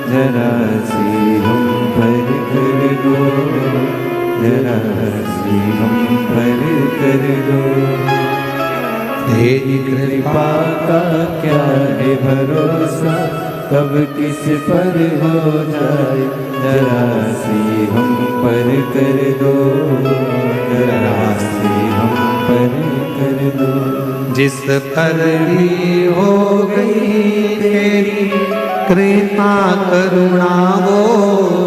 B: जरा सी हम पर कर दो, जरा सी हम पर कर दो। तेरी कृपा का क्या है भरोसा, कब किस पर हो जाए, जरा सी हम पर कर दो, जरा सी हम पर कर दो।
A: जिस पर भी हो गई तेरी कृपा करुणा, वो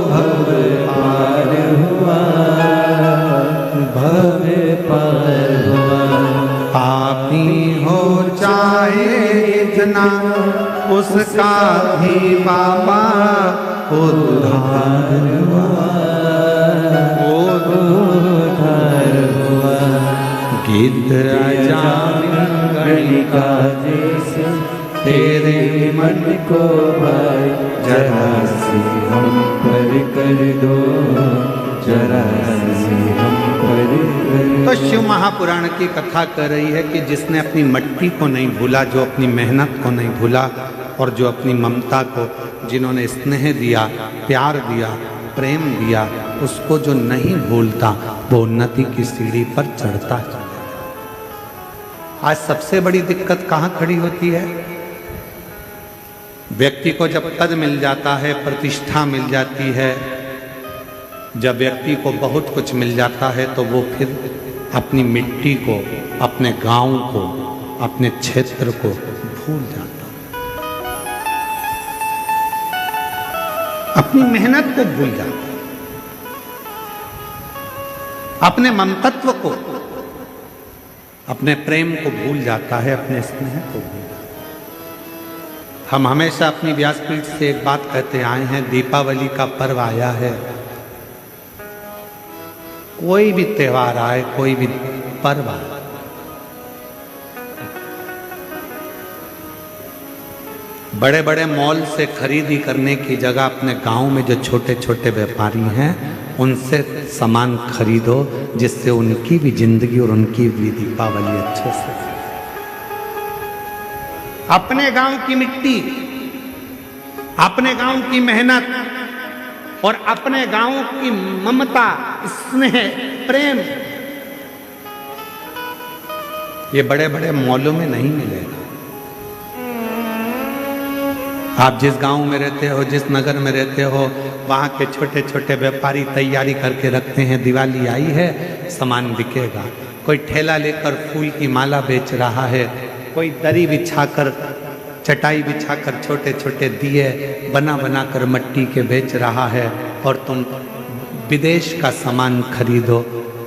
B: भव पार हुआ, भव पार हुआ।
A: पापी हो चाहे इतना, उसका भी बाबा उद्धार हुआ,
B: उद्धार हुआ।
A: गिद्ध अजान
B: गणिका जैसे तेरे मन को भाई, जरा सी हम पर कर दो, जरा सी हम पर कर दो।
A: तो शिव महापुराण की कथा कर रही है कि जिसने अपनी मट्टी को नहीं भूला, जो अपनी मेहनत को नहीं भूला, और जो अपनी ममता को, जिन्होंने स्नेह दिया, प्यार दिया, प्रेम दिया, उसको जो नहीं भूलता, वो उन्नति की सीढ़ी पर चढ़ता है। आज सबसे बड़ी दिक्कत कहाँ खड़ी होती है? व्यक्ति को जब पद मिल जाता है, प्रतिष्ठा मिल जाती है, जब व्यक्ति को बहुत कुछ मिल जाता है, तो वो फिर अपनी मिट्टी को, अपने गांव को, अपने क्षेत्र को भूल जाता है, अपनी मेहनत को भूल जाता है, अपने ममतत्व को, अपने प्रेम को भूल जाता है, अपने स्नेह को भूल जाता है। हम हमेशा अपनी व्यासपीठ से एक बात कहते आए हैं, दीपावली का पर्व आया है, कोई भी त्योहार आए, कोई भी पर्व आए, बड़े बड़े मॉल से खरीदी करने की जगह अपने गांव में जो छोटे छोटे व्यापारी हैं, उनसे सामान खरीदो, जिससे उनकी भी जिंदगी और उनकी भी दीपावली अच्छे से। अपने गांव की मिट्टी, अपने गांव की मेहनत और अपने गांव की ममता, स्नेह, प्रेम, ये बड़े बड़े मॉलों में नहीं मिलेगा। आप जिस गांव में रहते हो, जिस नगर में रहते हो, वहां के छोटे छोटे व्यापारी तैयारी करके रखते हैं, दिवाली आई है, सामान बिकेगा। कोई ठेला लेकर फूल की माला बेच रहा है, कोई दरी बिछाकर, चटाई बिछाकर छोटे छोटे दिए बना बना कर मट्टी के बेच रहा है, और तुम विदेश का सामान खरीदो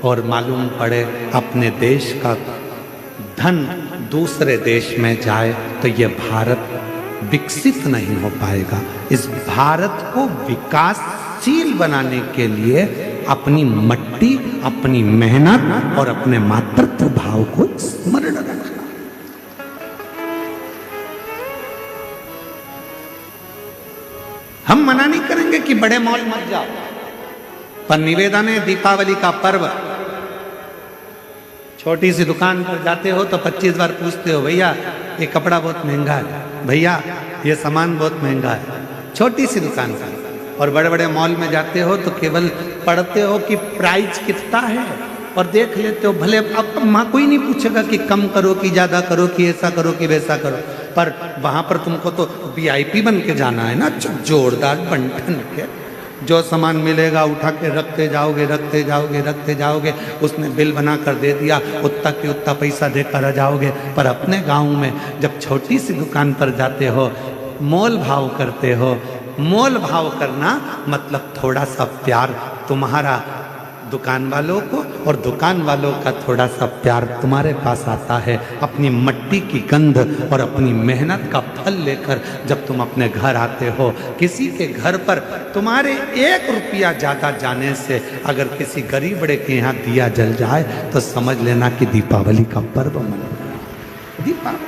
A: और मालूम पड़े अपने देश का धन दूसरे देश में जाए, तो ये भारत विकसित नहीं हो पाएगा। इस भारत को विकासशील बनाने के लिए अपनी मट्टी, अपनी मेहनत और अपने मातृत्व भाव को स्मरण रखना। हम मना नहीं करेंगे कि बड़े मॉल मत जाओ, पर निवेदन है, दीपावली का पर्व छोटी सी दुकान पर जाते हो तो 25 बार पूछते हो, भैया ये कपड़ा बहुत महंगा है, भैया ये सामान बहुत महंगा है, छोटी सी दुकान पर। और बड़े बड़े मॉल में जाते हो तो केवल पढ़ते हो कि प्राइस कितना है और देख लेते हो। भले अब वहाँ कोई नहीं पूछेगा कि कम करो कि ज़्यादा करो कि ऐसा करो कि वैसा करो, पर वहाँ पर तुमको तो VIP बन के जाना है ना, जोरदार बंटन के। जो सामान मिलेगा उठा के रखते जाओगे रखते जाओगे रखते जाओगे, उसने बिल बना कर दे दिया, उतना के उतना पैसा देकर आ जाओगे। पर अपने गाँव में जब छोटी सी दुकान पर जाते हो, मोल भाव करते हो। मोल भाव करना मतलब थोड़ा सा प्यार तुम्हारा दुकान वालों को और दुकान वालों का थोड़ा सा प्यार तुम्हारे पास आता है। अपनी मट्टी की गंध और अपनी मेहनत का फल लेकर जब तुम अपने घर आते हो, किसी के घर पर तुम्हारे 1 रुपया ज़्यादा जाने से अगर किसी गरीब बड़े के यहाँ दिया जल जाए तो समझ लेना कि दीपावली का पर्व मन रहा है। दीपावली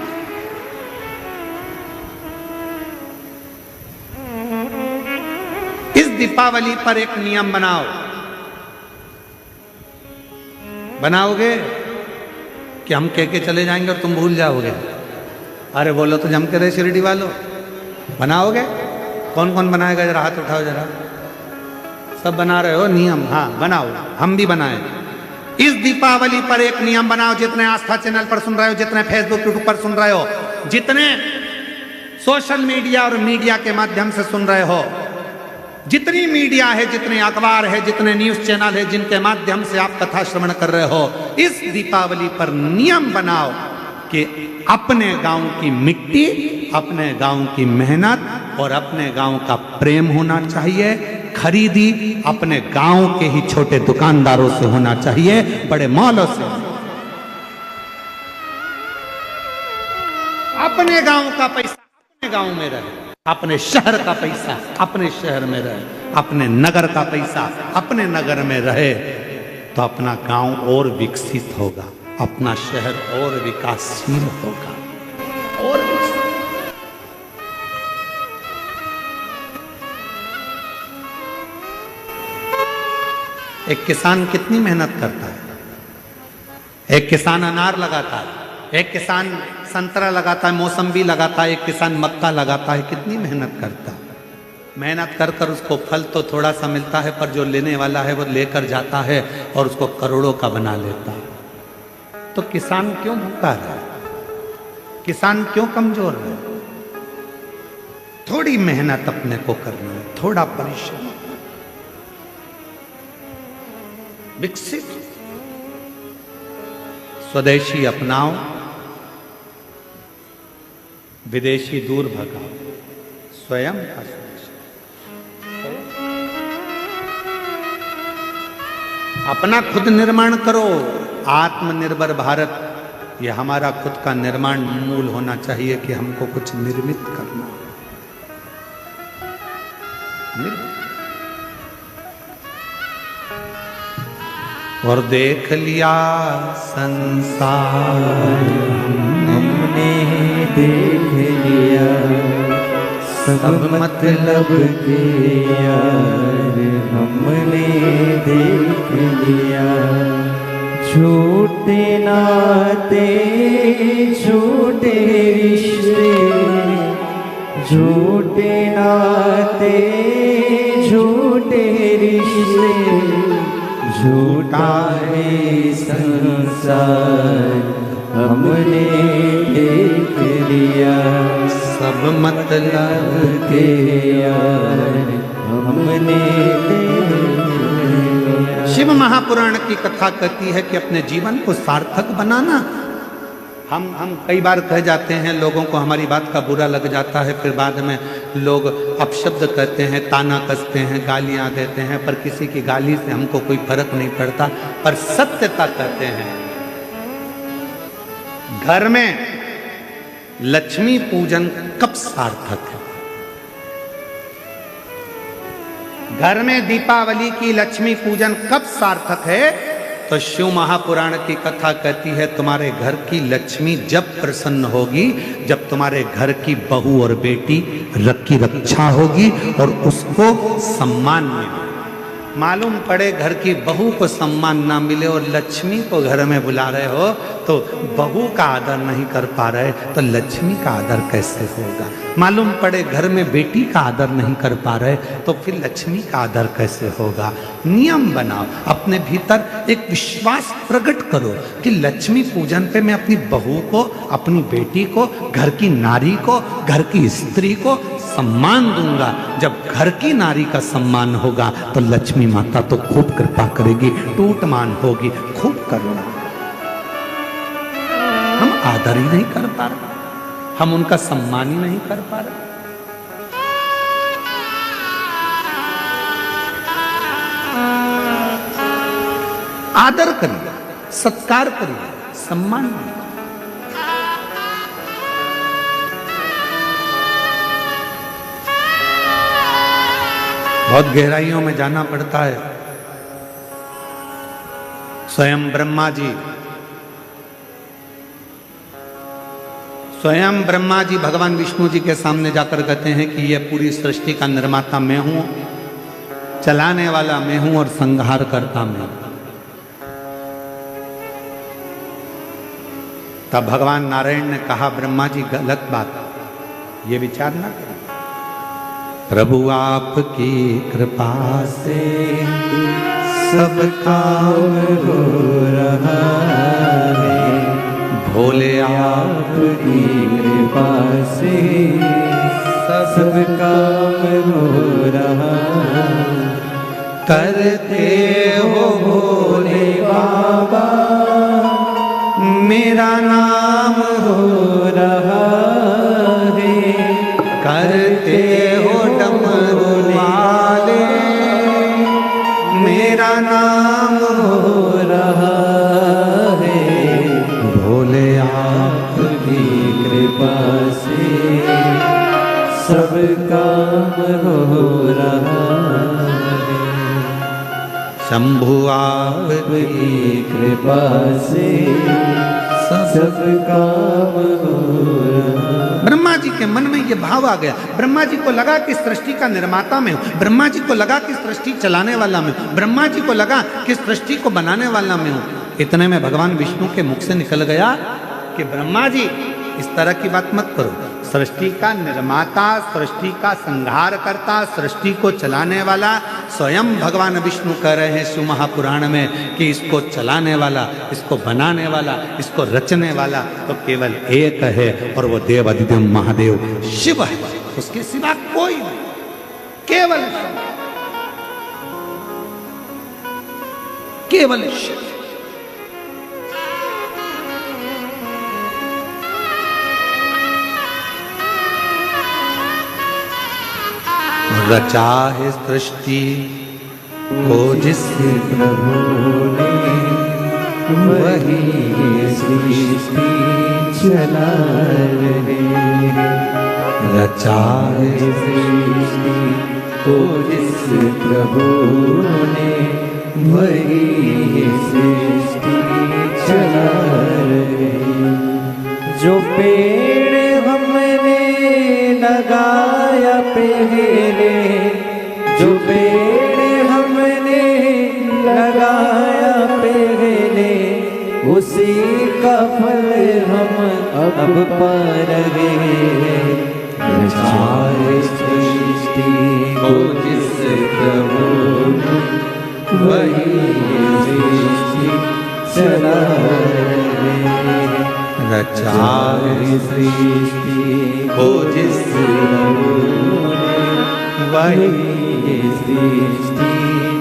A: इस दीपावली पर एक नियम बनाओ। बनाओगे कि हम कह के चले जाएंगे और तुम भूल जाओगे? अरे बोलो तो जम के रहे शिरडी वालों। बनाओगे? कौन कौन बनाएगा? जरा हाथ उठाओ जरा। सब बना रहे हो नियम? हाँ बनाओ, हम भी बनाए। इस दीपावली पर एक नियम बनाओ। जितने आस्था चैनल पर सुन रहे हो, जितने फेसबुक यूट्यूब पर सुन रहे हो, जितने सोशल मीडिया और मीडिया के माध्यम से सुन रहे हो, जितनी मीडिया है, जितने अखबार है, जितने न्यूज चैनल है, जिनके माध्यम से आप कथा श्रवण कर रहे हो, इस दीपावली पर नियम बनाओ कि अपने गांव की मिट्टी, अपने गांव की मेहनत और अपने गांव का प्रेम होना चाहिए। खरीदी अपने गांव के ही छोटे दुकानदारों से होना चाहिए, बड़े मॉलों से। अपने गांव का पैसा अपने गांव में रहे, अपने शहर का पैसा अपने शहर में रहे, अपने नगर का पैसा अपने नगर में रहे, तो अपना गांव और विकसित होगा, अपना शहर और विकासशील होगा। और एक किसान कितनी मेहनत करता है। एक किसान अनार लगाता है, एक किसान संतरा लगाता है, मौसम्बी लगाता है, एक किसान मक्का लगाता है। कितनी मेहनत करता है। मेहनत कर कर उसको फल तो थोड़ा सा मिलता है, पर जो लेने वाला है वो लेकर जाता है और उसको करोड़ों का बना लेता है। तो किसान क्यों भूखा रहा है? किसान क्यों कमजोर है? थोड़ी मेहनत अपने को करना है, थोड़ा परिश्रम, विकसित। स्वदेशी अपनाओ, विदेशी दूर भगाओ, स्वयं का स्वदेशी। अपना खुद निर्माण करो। आत्मनिर्भर भारत, ये हमारा खुद का निर्माण मूल होना चाहिए कि हमको कुछ निर्मित करना। और देख लिया संसार,
B: हमने देख लिया सब मतलब के यार, हमने देख लिया झूठे नाते झूठे रिश्ते, झूठे नाते झूठे रिश्ते, झूठा है संसार, हमने देख लिया
A: सब मतलब
B: के यार, हमने देख लिया।
A: शिव महापुराण की कथा कहती है कि अपने जीवन को सार्थक बनाना। हम कई बार कह जाते हैं, लोगों को हमारी बात का बुरा लग जाता है, फिर बाद में लोग अपशब्द कहते हैं, ताना कसते हैं, गालियां देते हैं, पर किसी की गाली से हमको कोई फर्क नहीं पड़ता। पर सत्यता कहते हैं, घर में लक्ष्मी पूजन कब सार्थक है? घर में दीपावली की लक्ष्मी पूजन कब सार्थक है? तो शिव महापुराण की कथा कहती है, तुम्हारे घर की लक्ष्मी जब प्रसन्न होगी, जब तुम्हारे घर की बहू और बेटी की रक्षा होगी और उसको सम्मान मिलेगा। मालूम पड़े घर की बहू को सम्मान ना मिले और लक्ष्मी को घर में बुला रहे हो तो बहू का आदर नहीं कर पा रहे तो लक्ष्मी का आदर कैसे होगा। मालूम पड़े घर में बेटी का आदर नहीं कर पा रहे तो फिर लक्ष्मी का आदर कैसे होगा। नियम बनाओ, अपने भीतर एक विश्वास प्रकट करो कि लक्ष्मी पूजन पे मैं अपनी बहू को, अपनी बेटी को, घर की नारी को, घर की स्त्री को सम्मान दूंगा। जब घर की नारी का सम्मान होगा तो लक्ष्मी माता तो खूब कृपा करेगी, टूटमान होगी, खूब करुणा। हम आदर ही नहीं कर पा रहे, हम उनका सम्मान ही नहीं कर पा रहे। आदर करिए, सत्कार करिए, सम्मान करिए। बहुत गहराइयों में जाना पड़ता है। स्वयं ब्रह्मा जी भगवान विष्णु जी के सामने जाकर कहते हैं कि यह पूरी सृष्टि का निर्माता मैं हूं, चलाने वाला मैं हूं और संहार करता मैं हूं। तब भगवान नारायण ने कहा, ब्रह्मा जी गलत बात, ये विचार ना करें। प्रभु आपकी कृपा से
B: सब काम हो रहा है,
A: भोले
B: आपकी कृपा से सब काम हो रहा है।
A: करते हो भोले बाबा, मेरा नाम
B: हो रहा है,
A: करते हो डमरू वाले, मेरा नाम
B: हो रहा है।
A: भोले
B: आपकी कृपा से सब काम हो रहा है।
A: शंभु आपकी
B: आपकी कृपा से सब काम हो रहा है।
A: ब्रह्मा जी के मन में ये भाव आ गया। ब्रह्मा जी को लगा कि सृष्टि का निर्माता मैं हूं, ब्रह्मा जी को लगा कि सृष्टि चलाने वाला मैं हूं, ब्रह्मा जी को लगा कि सृष्टि को बनाने वाला मैं हूं। इतने में भगवान विष्णु के मुख से निकल गया कि ब्रह्मा जी इस तरह की बात मत करो। सृष्टि का निर्माता, सृष्टि का संहार करता, सृष्टि को चलाने वाला स्वयं भगवान विष्णु कह रहे हैं शिव महापुराण में कि इसको चलाने वाला, इसको बनाने वाला, इसको रचने वाला तो केवल एक है और वो देव अधिदेव महादेव शिव है, उसके सिवा कोई नहीं, केवल शिव, केवल शिव। रचा है सृष्टि को जिस
B: प्रभु ने, वही ये सृष्टि चला रहे हैं।
A: रचा है
B: सृष्टि को जिस प्रभु ने, वही ये सृष्टि चला रहे हैं। जो पेड़ हमने लगाया पहले, जो पेड़ हमने लगाया पहले, उसी का फल हम अब पा रहे हैं। रचाए सृष्टि को जिस प्रभु ने, वही सृष्टि चला रहे हैं।
A: रचाए
B: सृष्टि
A: को जिस
B: प्रभु ने, वही सृष्टि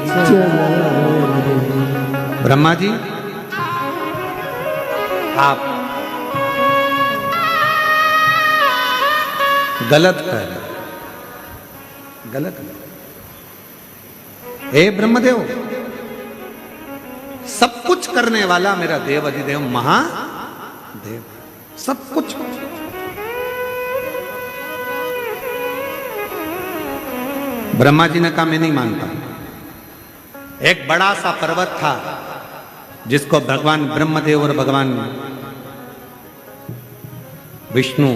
B: चला रहे हैं।
A: ब्रह्मा जी आप गलत कह रहे, गलत। हे ब्रह्मदेव, सब कुछ करने वाला मेरा देव अधिदेव महादेव, सब कुछ। ब्रह्मा जी ने कहा मैं नहीं मानता। एक बड़ा सा पर्वत था जिसको भगवान ब्रह्मदेव और भगवान विष्णु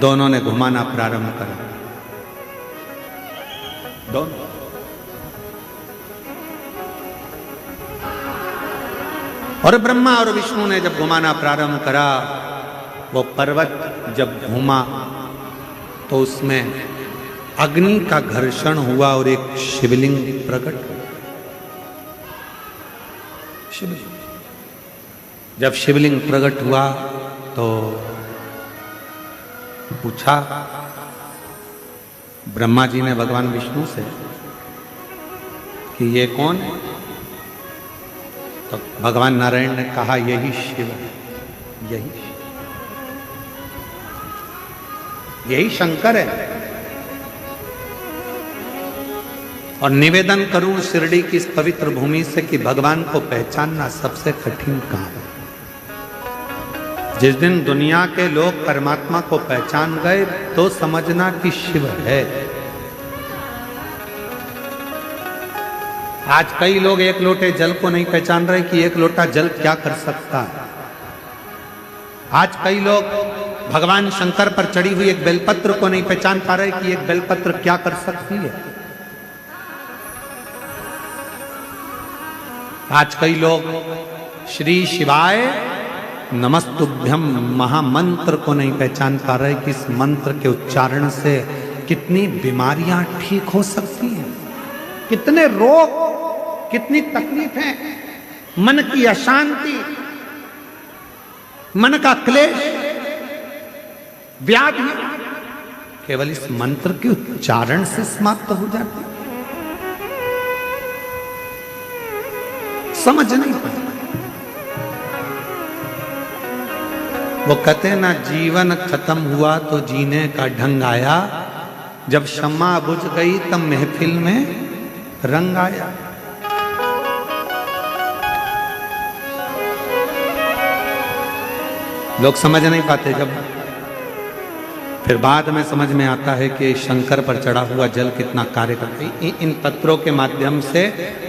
A: दोनों ने घुमाना प्रारंभ करा। दोनों और ब्रह्मा और विष्णु ने जब घुमाना प्रारंभ करा, वो पर्वत जब घूमा तो उसमें अग्नि का घर्षण हुआ और एक शिवलिंग प्रकट हुआ। शिवलिंग जब शिवलिंग प्रकट हुआ तो पूछा ब्रह्मा जी ने भगवान विष्णु से कि ये कौन है? तो भगवान नारायण ने कहा यही शिव है, यही शंकर है। और निवेदन करूं शिरडी की इस पवित्र भूमि से कि भगवान को पहचानना सबसे कठिन काम है। जिस दिन दुनिया के लोग परमात्मा को पहचान गए तो समझना कि शिव है। आज कई लोग एक लोटे जल को नहीं पहचान रहे कि एक लोटा जल क्या कर सकता है। आज कई लोग भगवान शंकर पर चढ़ी हुई एक बेलपत्र को नहीं पहचान पा रहे कि एक बेलपत्र क्या कर सकती है। आज कई लोग श्री शिवाय नमस्तुभ्यम महामंत्र को नहीं पहचान पा रहे कि इस मंत्र के उच्चारण से कितनी बीमारियां ठीक हो सकती हैं, कितने रोग, कितनी तकलीफें, मन की अशांति, मन का क्लेश, व्याधि केवल इस मंत्र के उच्चारण से समाप्त हो जाती। समझ नहीं पाए। वो कहते ना जीवन खत्म हुआ तो जीने का ढंग आया, जब शम्मा बुझ गई तब महफिल में रंग आया। लोग समझ नहीं पाते। जब फिर बाद में समझ में आता है कि शंकर पर चढ़ा हुआ जल कितना कार्य करता है। इन पत्रों के माध्यम से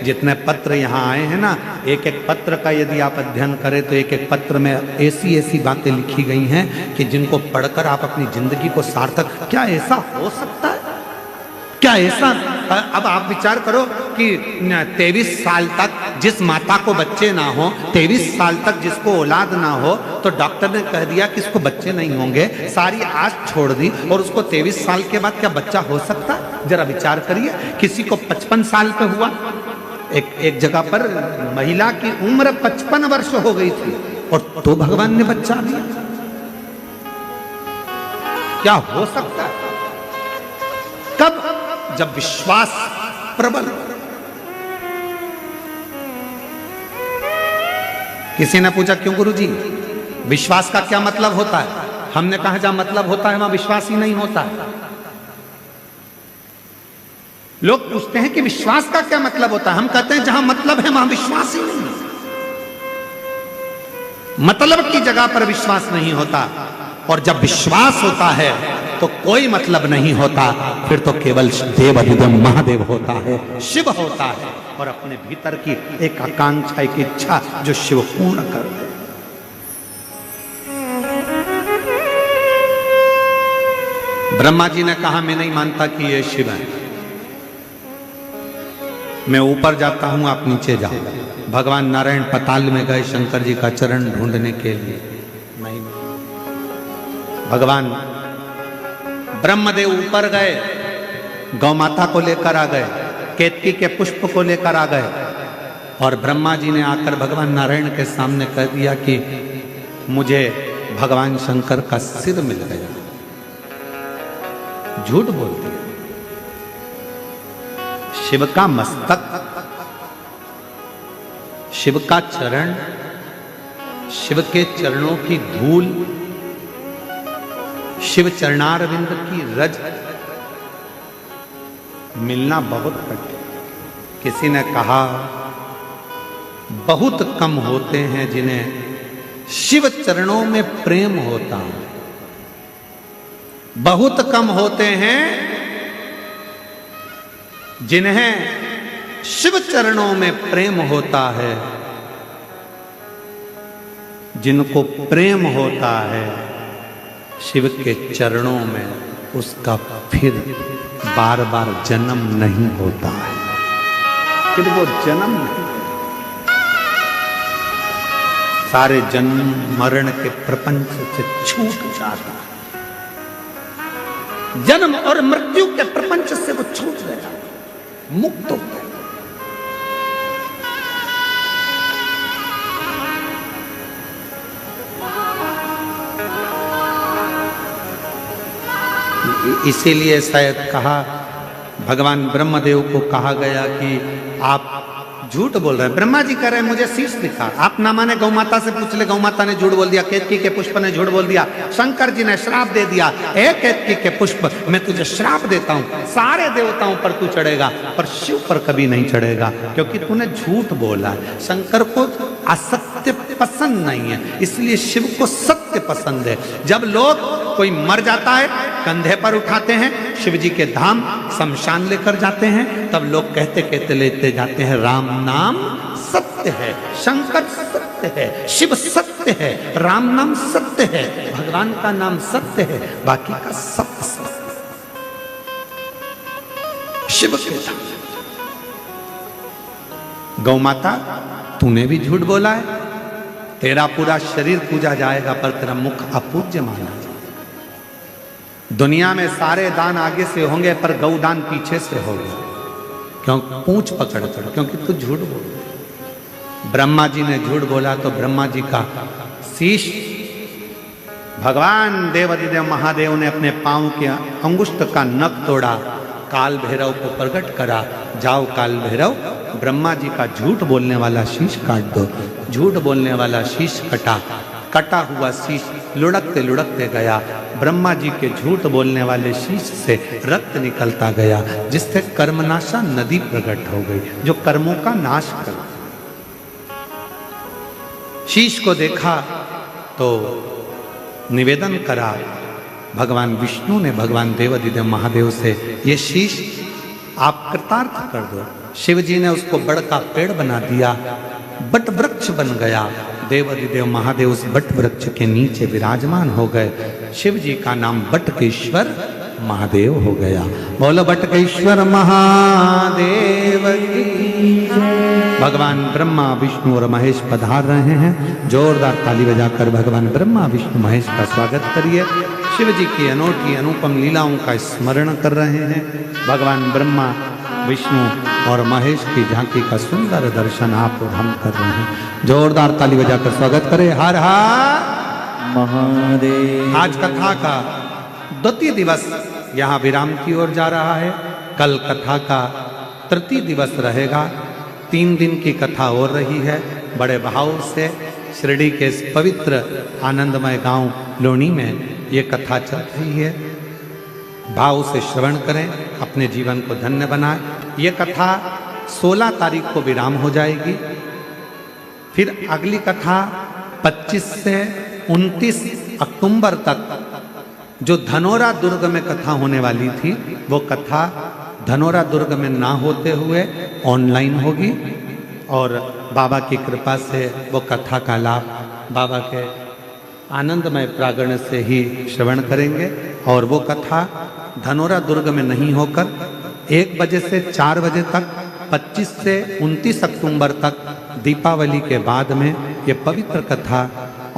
A: जितने पत्र यहाँ आए हैं ना, एक एक पत्र का यदि आप अध्ययन करें तो एक एक पत्र में ऐसी ऐसी बातें लिखी गई हैं कि जिनको पढ़कर आप अपनी जिंदगी को सार्थक, क्या ऐसा हो सकता है? क्या ऐसा? अब आप विचार करो कि 23 साल तक जिस माता को बच्चे ना हो, 23 साल तक जिसको औलाद ना हो, तो डॉक्टर ने कह दिया कि इसको बच्चे नहीं होंगे, सारी आस छोड़ दी, और उसको 23 साल के बाद क्या बच्चा हो सकता है? जरा विचार करिए। किसी को 55 साल पे हुआ, एक जगह पर महिला की उम्र 55 वर्ष हो गई थी और तो भगवान ने बच्चा दिया। क्या हो सकता है? कब? जब विश्वास प्रबल। किसी ने पूछा क्यों गुरुजी, विश्वास का क्या मतलब होता है? हमने कहा जहां मतलब होता है वहां विश्वास ही नहीं होता है। लोग पूछते हैं कि विश्वास का क्या मतलब होता है, हम कहते हैं जहां मतलब है वहां विश्वास ही नहीं। मतलब की जगह पर विश्वास नहीं होता, और जब विश्वास होता है तो कोई मतलब नहीं होता, फिर तो केवल देव अधिदेव महादेव होता है, शिव होता है, और अपने भीतर की एक आकांक्षा, एक इच्छा जो शिव पूर्ण कर दे। ब्रह्मा जी ने कहा मैं नहीं मानता कि ये शिव है, मैं ऊपर जाता हूं, आप नीचे जाओ। भगवान नारायण पाताल में गए शंकर जी का चरण ढूंढने के लिए, नहीं। भगवान ब्रह्मदेव ऊपर गए, गौ माता को लेकर आ गए, केतकी के पुष्प को लेकर आ गए, और ब्रह्मा जी ने आकर भगवान नारायण के सामने कह दिया कि मुझे भगवान शंकर का सिर मिल गया। झूठ बोल दिया। शिव का मस्तक, शिव का चरण, शिव के चरणों की धूल, शिव चरणारविंद की रज मिलना बहुत कठिन। किसी ने कहा बहुत कम होते हैं जिन्हें शिव चरणों में प्रेम होता है, बहुत कम होते हैं जिन्हें शिव चरणों में प्रेम होता है। जिनको प्रेम होता है शिव के चरणों में, उसका फिर बार बार जन्म नहीं होता है, फिर वो जन्म नहीं। सारे जन्म मरण के प्रपंच से छूट जाता है। जन्म और मृत्यु के प्रपंच से वो छूट गया, मुक्त हो गया। इसीलिए शायद कहा, भगवान ब्रह्मदेव को कहा गया कि आप झूठ बोल रहे हैं। ब्रह्मा जी कह रहे हैं मुझे शीश दिखा। आप ना माने गौ माता से पूछ ले, गौ माता ने झूठ बोल दिया। केतकी के पुष्प ने झूठ बोल दिया। शंकर जी ने श्राप दे दिया, ए केतकी के पुष्प मैं तुझे श्राप देता हूं, सारे देवताओं पर तू चढ़ेगा पर शिव पर कभी नहीं चढ़ेगा, क्योंकि तूने झूठ बोला है। शंकर को असत्य पसंद नहीं है, इसलिए शिव को सत्य पसंद है। जब लोग कोई मर जाता है कंधे पर उठाते हैं, शिव जी के धाम शमशान लेकर जाते हैं, तब लोग कहते कहते लेते जाते हैं राम नाम सत्य है, शंकर सत्य है, शिव सत्य है, राम नाम सत्य है, भगवान का नाम सत्य है, बाकी का सब सत्य। शिव के धाम। गौ माता तूने भी झूठ बोला है, तेरा पूरा शरीर पूजा जाएगा पर तेरा मुख अपूज्य माना जाएगा। दुनिया में सारे दान आगे से होंगे पर गौदान पीछे से होगा, क्यों? पूंछ पकड़ कर, क्योंकि तू झूठ बोल। ब्रह्मा जी ने झूठ बोला तो ब्रह्मा जी का शीश भगवान देवाधिदेव महादेव ने अपने पांव के अंगुष्ठ का नख तोड़ा, काल भैरव को प्रकट करा, जाओ काल भैरव ब्रह्मा जी का झूठ बोलने वाला शीश काट दो। झूठ बोलने वाला शीश कटा, कटा हुआ शीश लुढ़कते लुढ़कते गया। ब्रह्मा जी के झूठ बोलने वाले शीश से रक्त निकलता गया, जिससे कर्मनाशा नदी प्रकट हो गई, जो कर्मों का नाश कर। शीश को देखा तो निवेदन करा भगवान विष्णु ने भगवान देवाधिदेव महादेव से, ये शीश आप कृतार्थ कर दो। शिव जी ने उसको बड़ का पेड़ बना दिया, बट वृक्ष बन गया। देवाधिदेव महादेव उस बट वृक्ष के नीचे विराजमान हो गए। शिव जी का नाम बटकेश्वर महादेव हो गया। बोलो बटकेश्वर महादेव की जय। भगवान ब्रह्मा विष्णु और महेश पधार रहे हैं। जोरदार ताली बजाकर भगवान ब्रह्मा विष्णु महेश का स्वागत करिए। शिव जी की अनोखी अनुपम लीलाओं का स्मरण कर रहे हैं। भगवान ब्रह्मा विष्णु और महेश की झांकी का सुंदर दर्शन आप और हम कर रहे हैं। जोरदार ताली बजाकर स्वागत करें। हर हर
B: महादेव।
A: आज कथा का द्वितीय दिवस यहाँ विराम की ओर जा रहा है। कल कथा का तृतीय दिवस रहेगा। 3 दिन की कथा हो रही है। बड़े भाव से शिरडी के इस पवित्र आनंदमय गांव लोनी में ये कथा चल रही है। भाव से श्रवण करें, अपने जीवन को धन्य बनाएं। ये कथा 16 तारीख को विराम हो जाएगी। फिर अगली कथा 25 से 29 अक्टूबर तक जो धनोरा दुर्ग में कथा होने वाली थी, वो कथा धनोरा दुर्ग में ना होते हुए ऑनलाइन होगी और बाबा की कृपा से वो कथा का लाभ बाबा के आनंदमय प्रांगण से ही श्रवण करेंगे। और वो कथा धनोरा दुर्ग में नहीं होकर 1 बजे से 4 बजे तक 25 से 29 अक्टूबर तक दीपावली के बाद में ये पवित्र कथा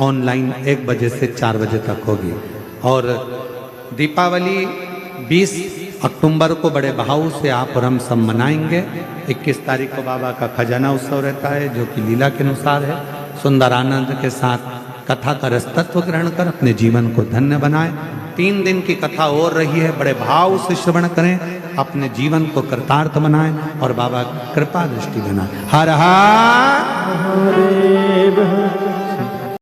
A: ऑनलाइन 1 बजे से 4 बजे तक होगी। और दीपावली 20 अक्टूबर को बड़े भाव से आप और हम सब मनाएंगे। 21 तारीख को बाबा का खजाना उत्सव रहता है, जो कि लीला के अनुसार है। सुंदर आनंद के साथ कथा का रसतत्व ग्रहण कर अपने जीवन को धन्य बनाएं। 3 दिन की कथा और रही है। बड़े भाव से श्रवण करें, अपने जीवन को कृतार्थ बनाएं और बाबा कृपा दृष्टि बनाएं। हर हर
B: महादेव।